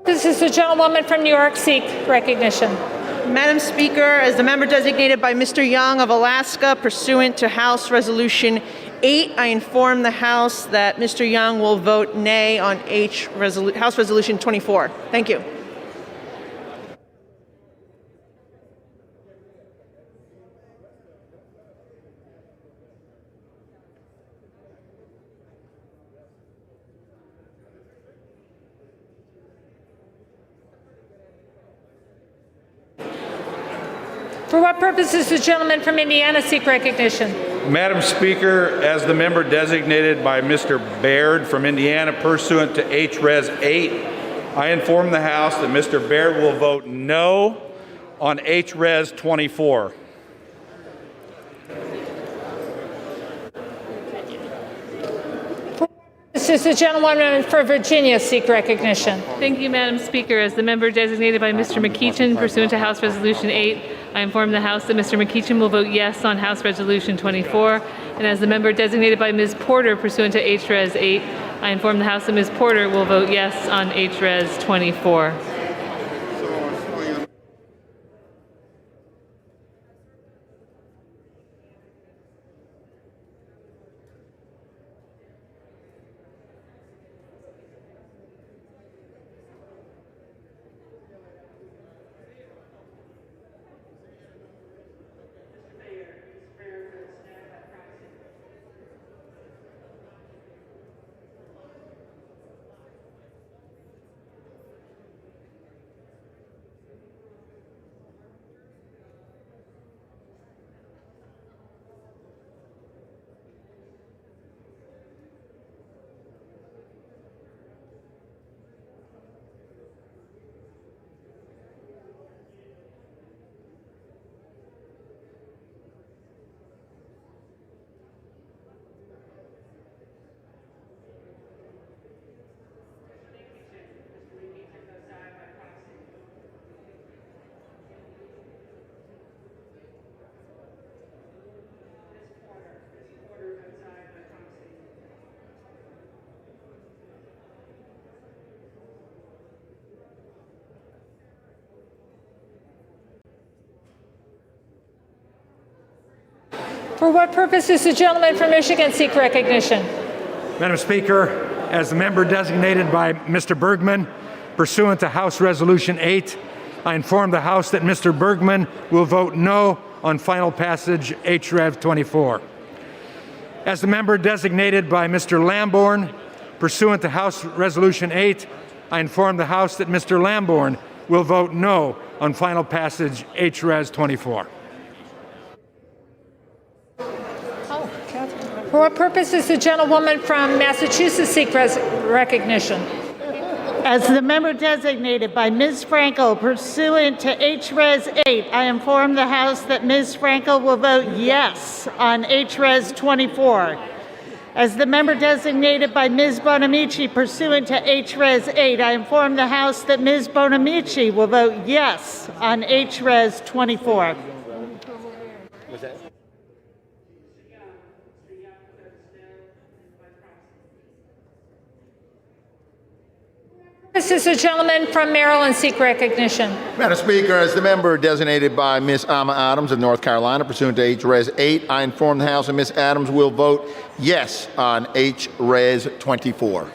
This is the gentlewoman from New York seek recognition. Madam Speaker, as the member designated by Mr. Young of Alaska pursuant to House Resolution 8, I inform the House that Mr. Young will vote nay on House Resolution 24. Thank you. For what purpose does the gentleman from Indiana seek recognition? Madam Speaker, as the member designated by Mr. Baird from Indiana pursuant to HRes 8, I inform the House that Mr. Baird will vote no on HRes 24. This is the gentlewoman for Virginia seek recognition. Thank you, Madam Speaker. As the member designated by Mr. McEachin pursuant to House Resolution 8, I inform the House that Mr. McEachin will vote yes on House Resolution 24. And as the member designated by Ms. Porter pursuant to HRes 8, I inform the House that Ms. Porter will vote yes on HRes 24. For what purpose does the gentleman from Michigan seek recognition? Madam Speaker, as the member designated by Mr. Bergman pursuant to House Resolution 8, I inform the House that Mr. Bergman will vote no on final passage HRev 24. As the member designated by Mr. Lamborn pursuant to House Resolution 8, I inform the House that Mr. Lamborn will vote no on final passage HRes 24. For what purpose does the gentlewoman from Massachusetts seek recognition? As the member designated by Ms. Franco pursuant to HRes 8, I inform the House that Ms. Franco will vote yes on HRes 24. As the member designated by Ms. Bonamici pursuant to HRes 8, I inform the House that Ms. Bonamici will vote yes on HRes 24. This is a gentleman from Maryland seek recognition. Madam Speaker, as the member designated by Ms. Alma Adams of North Carolina pursuant to HRes 8, I inform the House that Ms. Adams will vote yes on HRes 24.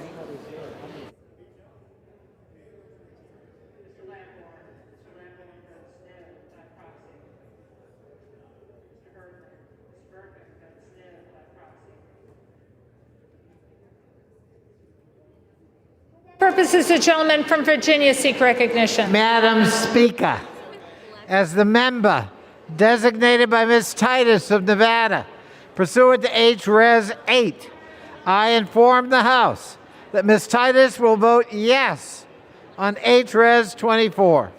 Purpose is the gentleman from Virginia seek recognition. Madam Speaker, as the member designated by Ms. Titus of Nevada, pursuant to HRes 8, I inform the House that Ms. Titus will vote yes on HRes 24.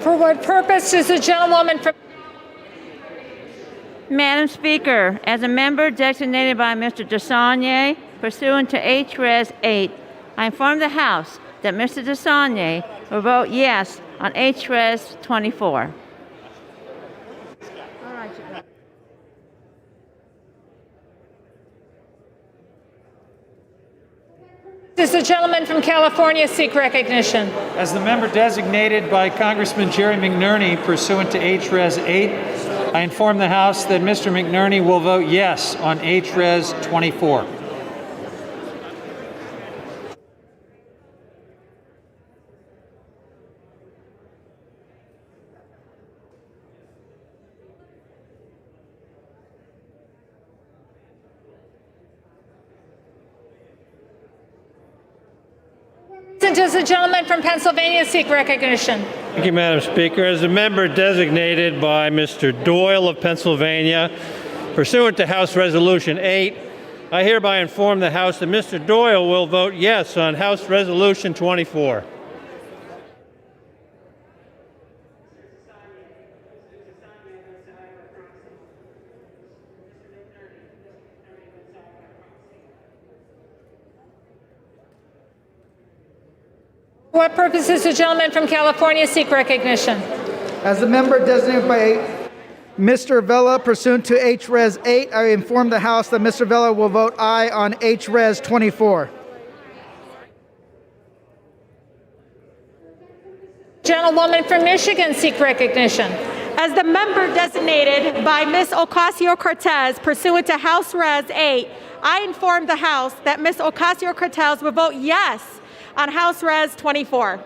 For what purpose does the gentlewoman from Madam Speaker, as a member designated by Mr. DeSaulnier pursuant to H-Res 8, I inform the House that Mr. DeSaulnier will vote yes on H-Res 24. does the gentleman from California seek recognition? As the member designated by Congressman Jerry McNerney pursuant to H-Res 8, I inform the House that Mr. McNerney will vote yes on H-Res 24. Does the gentleman from Pennsylvania seek recognition? Thank you, Madam Speaker. As a member designated by Mr. Doyle of Pennsylvania, pursuant to House Resolution 8, I hereby inform the House that Mr. Doyle will vote yes on House Resolution 24. For what purpose does the gentleman from California seek recognition? As a member designated by Mr. Vella pursuant to H-Res 8, I inform the House that Mr. Vella will vote aye on H-Res 24. Gentlewoman from Michigan seek recognition. As the member designated by Ms. Ocasio-Cortez pursuant to House Res 8, I inform the House that Ms. Ocasio-Cortez will vote yes on House Res 24.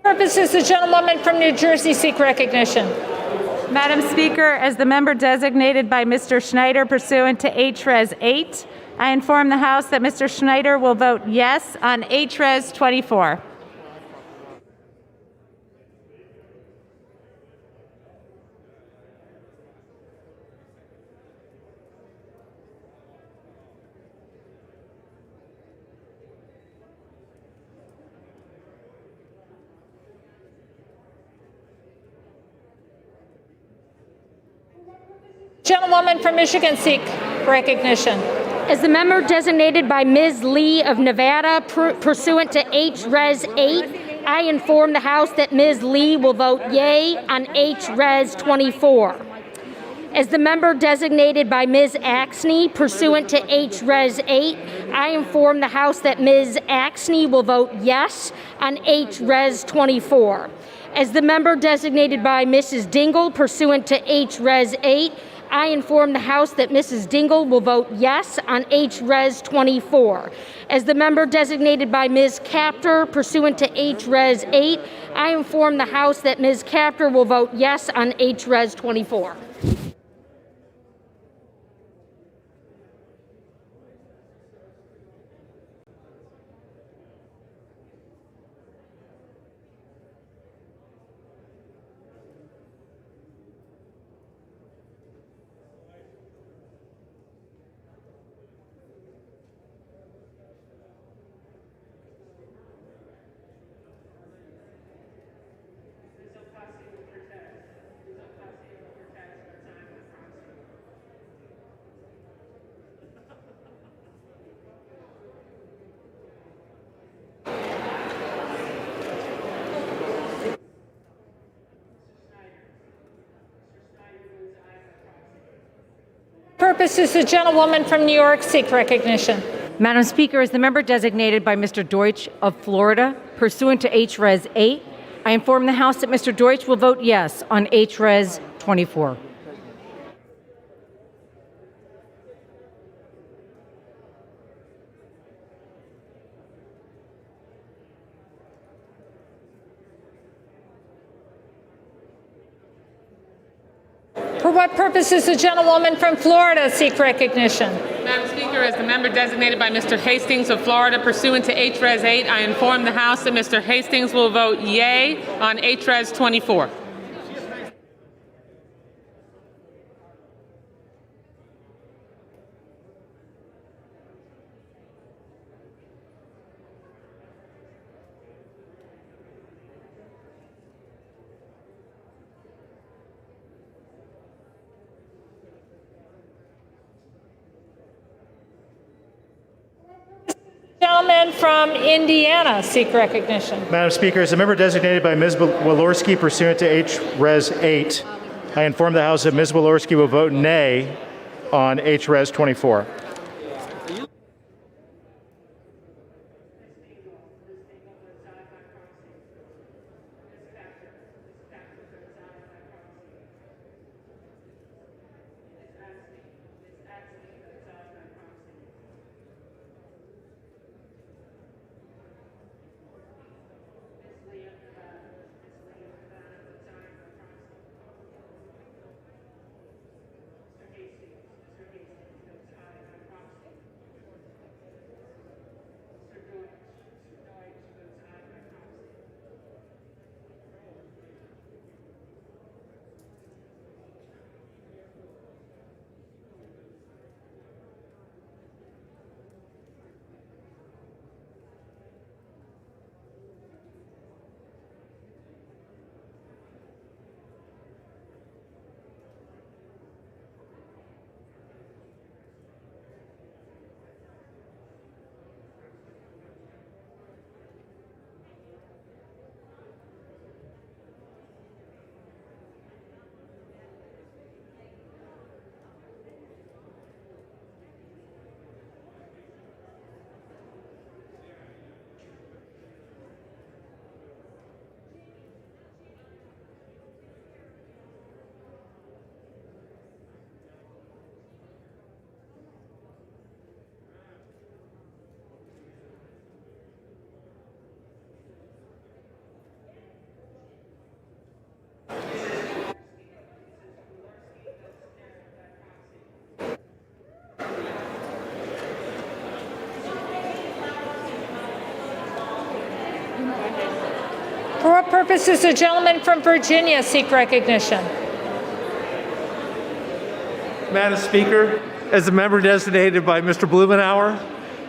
Purposes the gentlewoman from New Jersey seek recognition. Madam Speaker, as the member designated by Mr. Schneider pursuant to H-Res 8, I inform the House that Mr. Schneider will vote yes on H-Res 24. Gentlewoman from Michigan seek recognition. As the member designated by Ms. Lee of Nevada pursuant to H-Res 8, I inform the House that Ms. Lee will vote yea on H-Res 24. As the member designated by Ms. Axney pursuant to H-Res 8, I inform the House that Ms. Axney will vote yes on H-Res 24. As the member designated by Mrs. Dingle pursuant to H-Res 8, I inform the House that Mrs. Dingle will vote yes on H-Res 24. As the member designated by Ms. Capter pursuant to H-Res 8, I inform the House that Ms. Capter will vote yes on H-Res 24. Purposes the gentlewoman from New York seek recognition. Madam Speaker, as the member designated by Mr. Deutsch of Florida, pursuant to H-Res 8, I inform the House that Mr. Deutsch will vote yes on H-Res 24. For what purpose does the gentlewoman from Florida seek recognition? Madam Speaker, as the member designated by Mr. Hastings of Florida pursuant to HRes 8, I inform the House that Mr. Hastings will vote yea on HRes 24. Gentleman from Indiana seek recognition. Madam Speaker, as a member designated by Ms. Walorski pursuant to HRes 8, I inform the House that Ms. Walorski will vote nay on HRes 24. For what purpose does the gentleman from Virginia seek recognition? Madam Speaker, as a member designated by Mr. Blumenauer,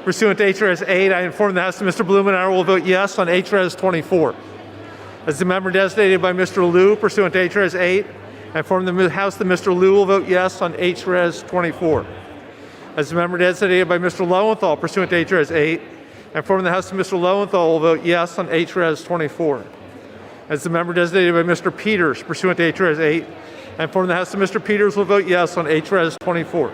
pursuant to HRes 8, I inform the House that Mr. Blumenauer will vote yes on HRes 24. As a member designated by Mr. Liu, pursuant to HRes 8, I inform the House that Mr. Liu will vote yes on HRes 24. As a member designated by Mr. Lowenthal, pursuant to HRes 8, I inform the House that Mr. Lowenthal will vote yes on HRes 24. As the member designated by Mr. Peters, pursuant to HRes 8, I inform the House that Mr. Peters will vote yes on HRes 24.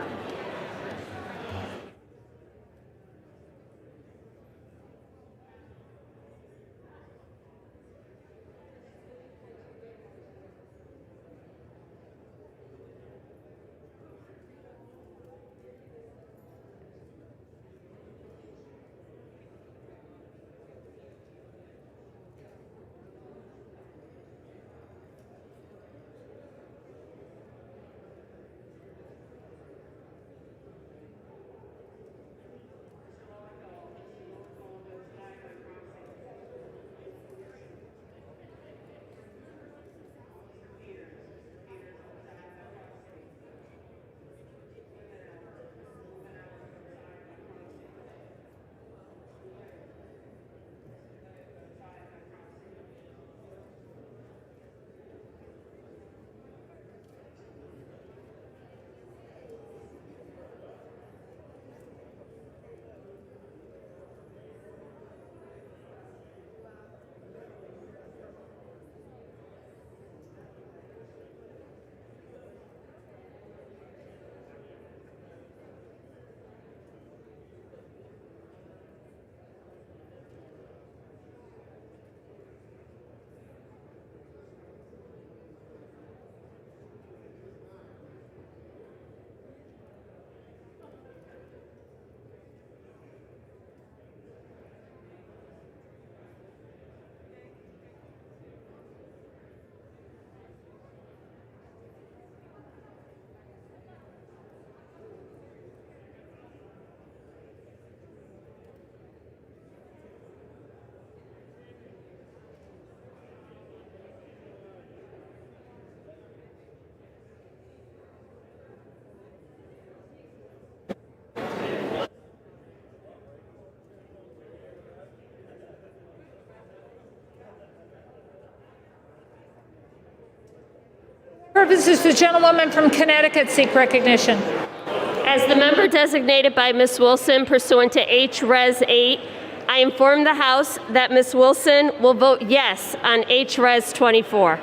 purpose does the gentlewoman from Connecticut seek recognition? As the member designated by Ms. Wilson pursuant to H-Res 8, I inform the House that Ms. Wilson will vote yes on H-Res 24.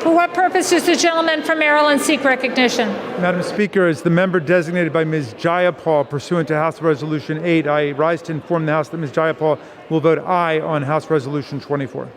For what purpose does the gentleman from Maryland seek recognition? Madam Speaker, as the member designated by Ms. Jayapal pursuant to House Resolution 8, I rise to inform the House that Ms. Jayapal will vote aye on House Resolution 24.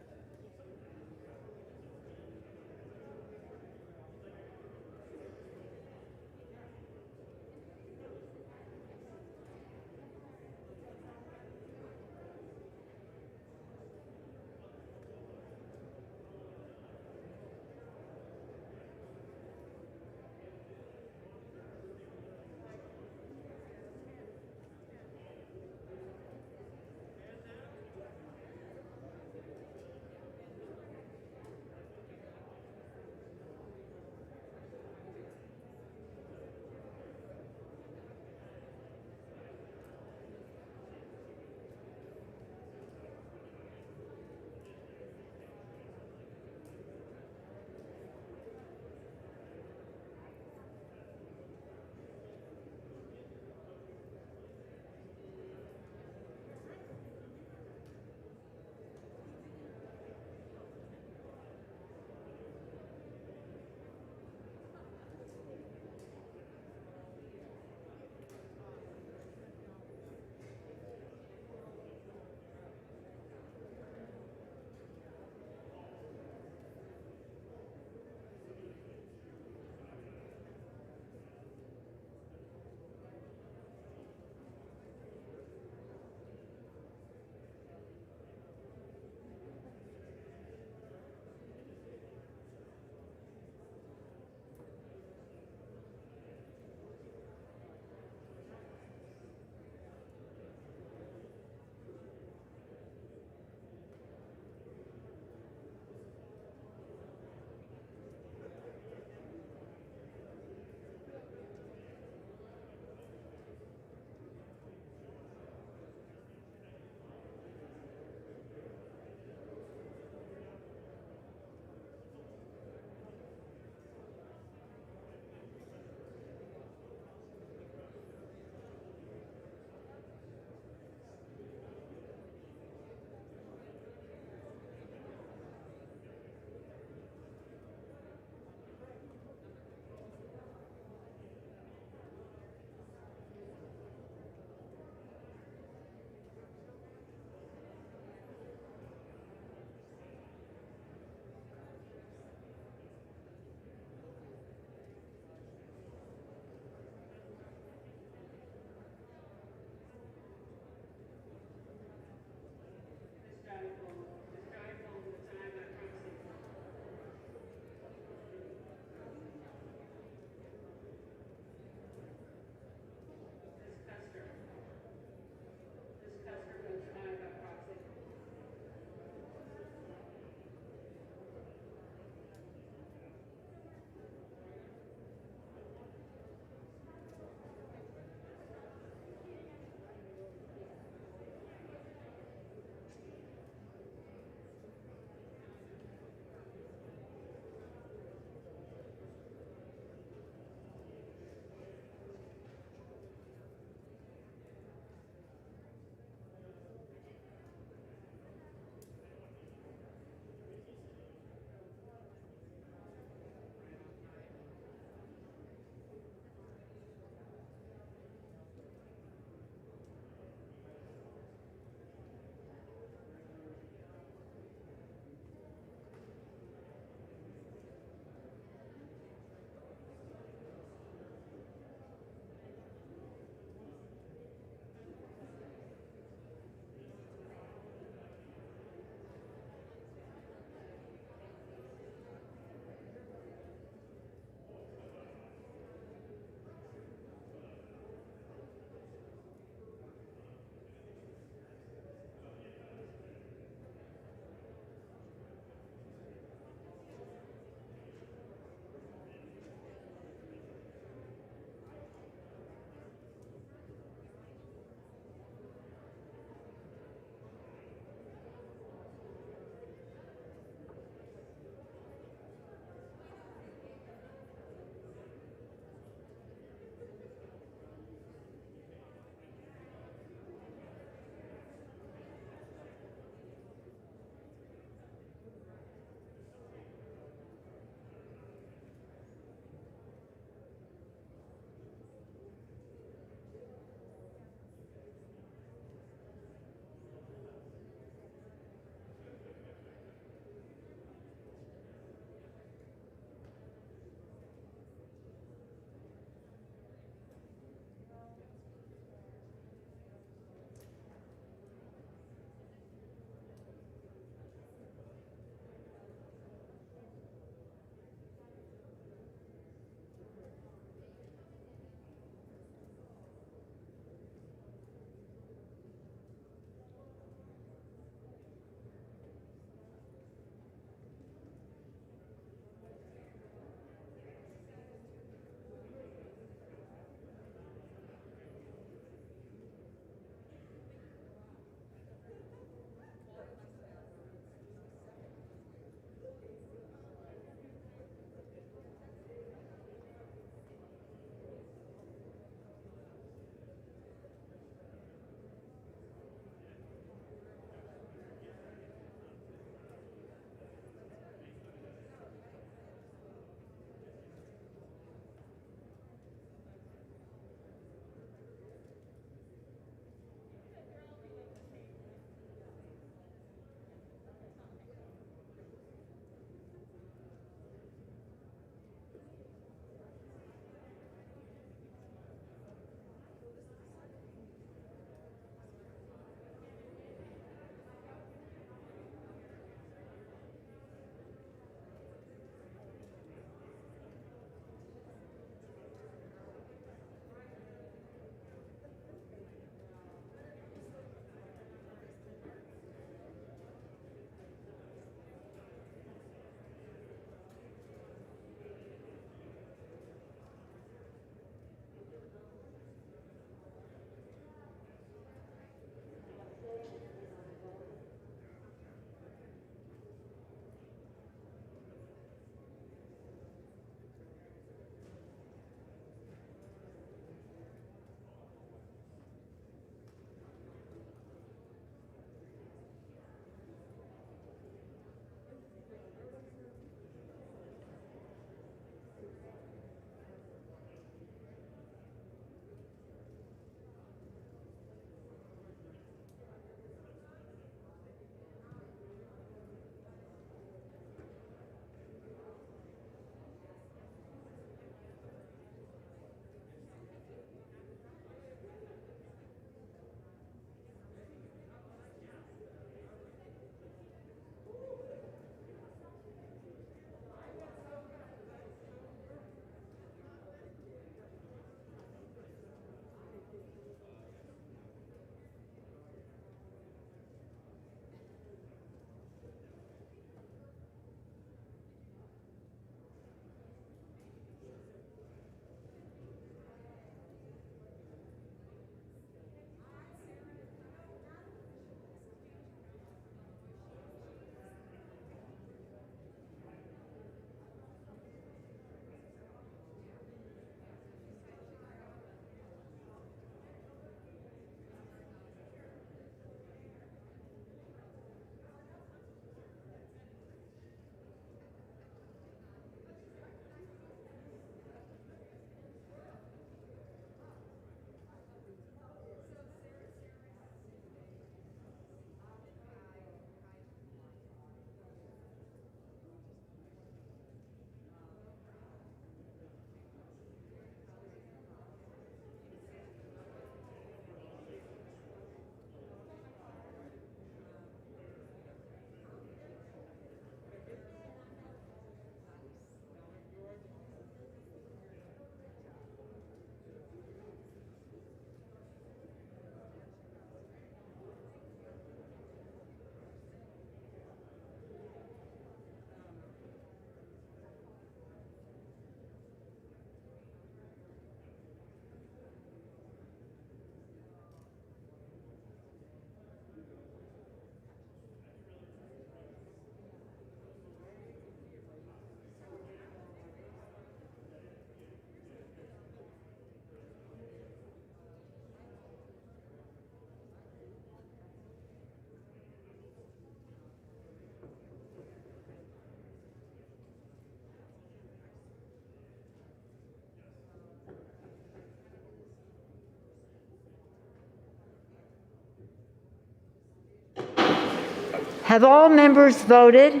Have all members voted?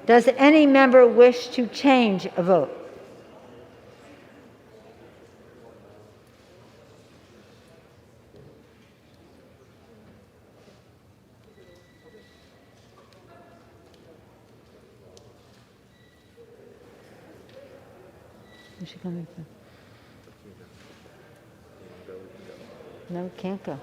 Does any member wish to change a vote? Is she coming? No, can't go.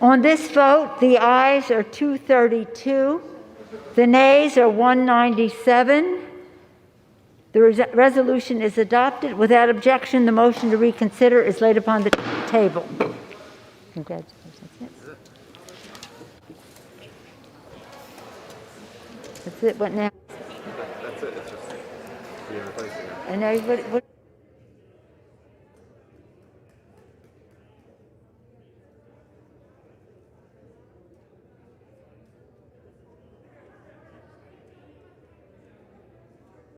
On this vote, the ayes are 232, the nays are 197. The resolution is adopted. Without objection, the motion to reconsider is laid upon the table. Congratulations. That's it. What now? That's it. It's just you're replacing it. And everybody, what?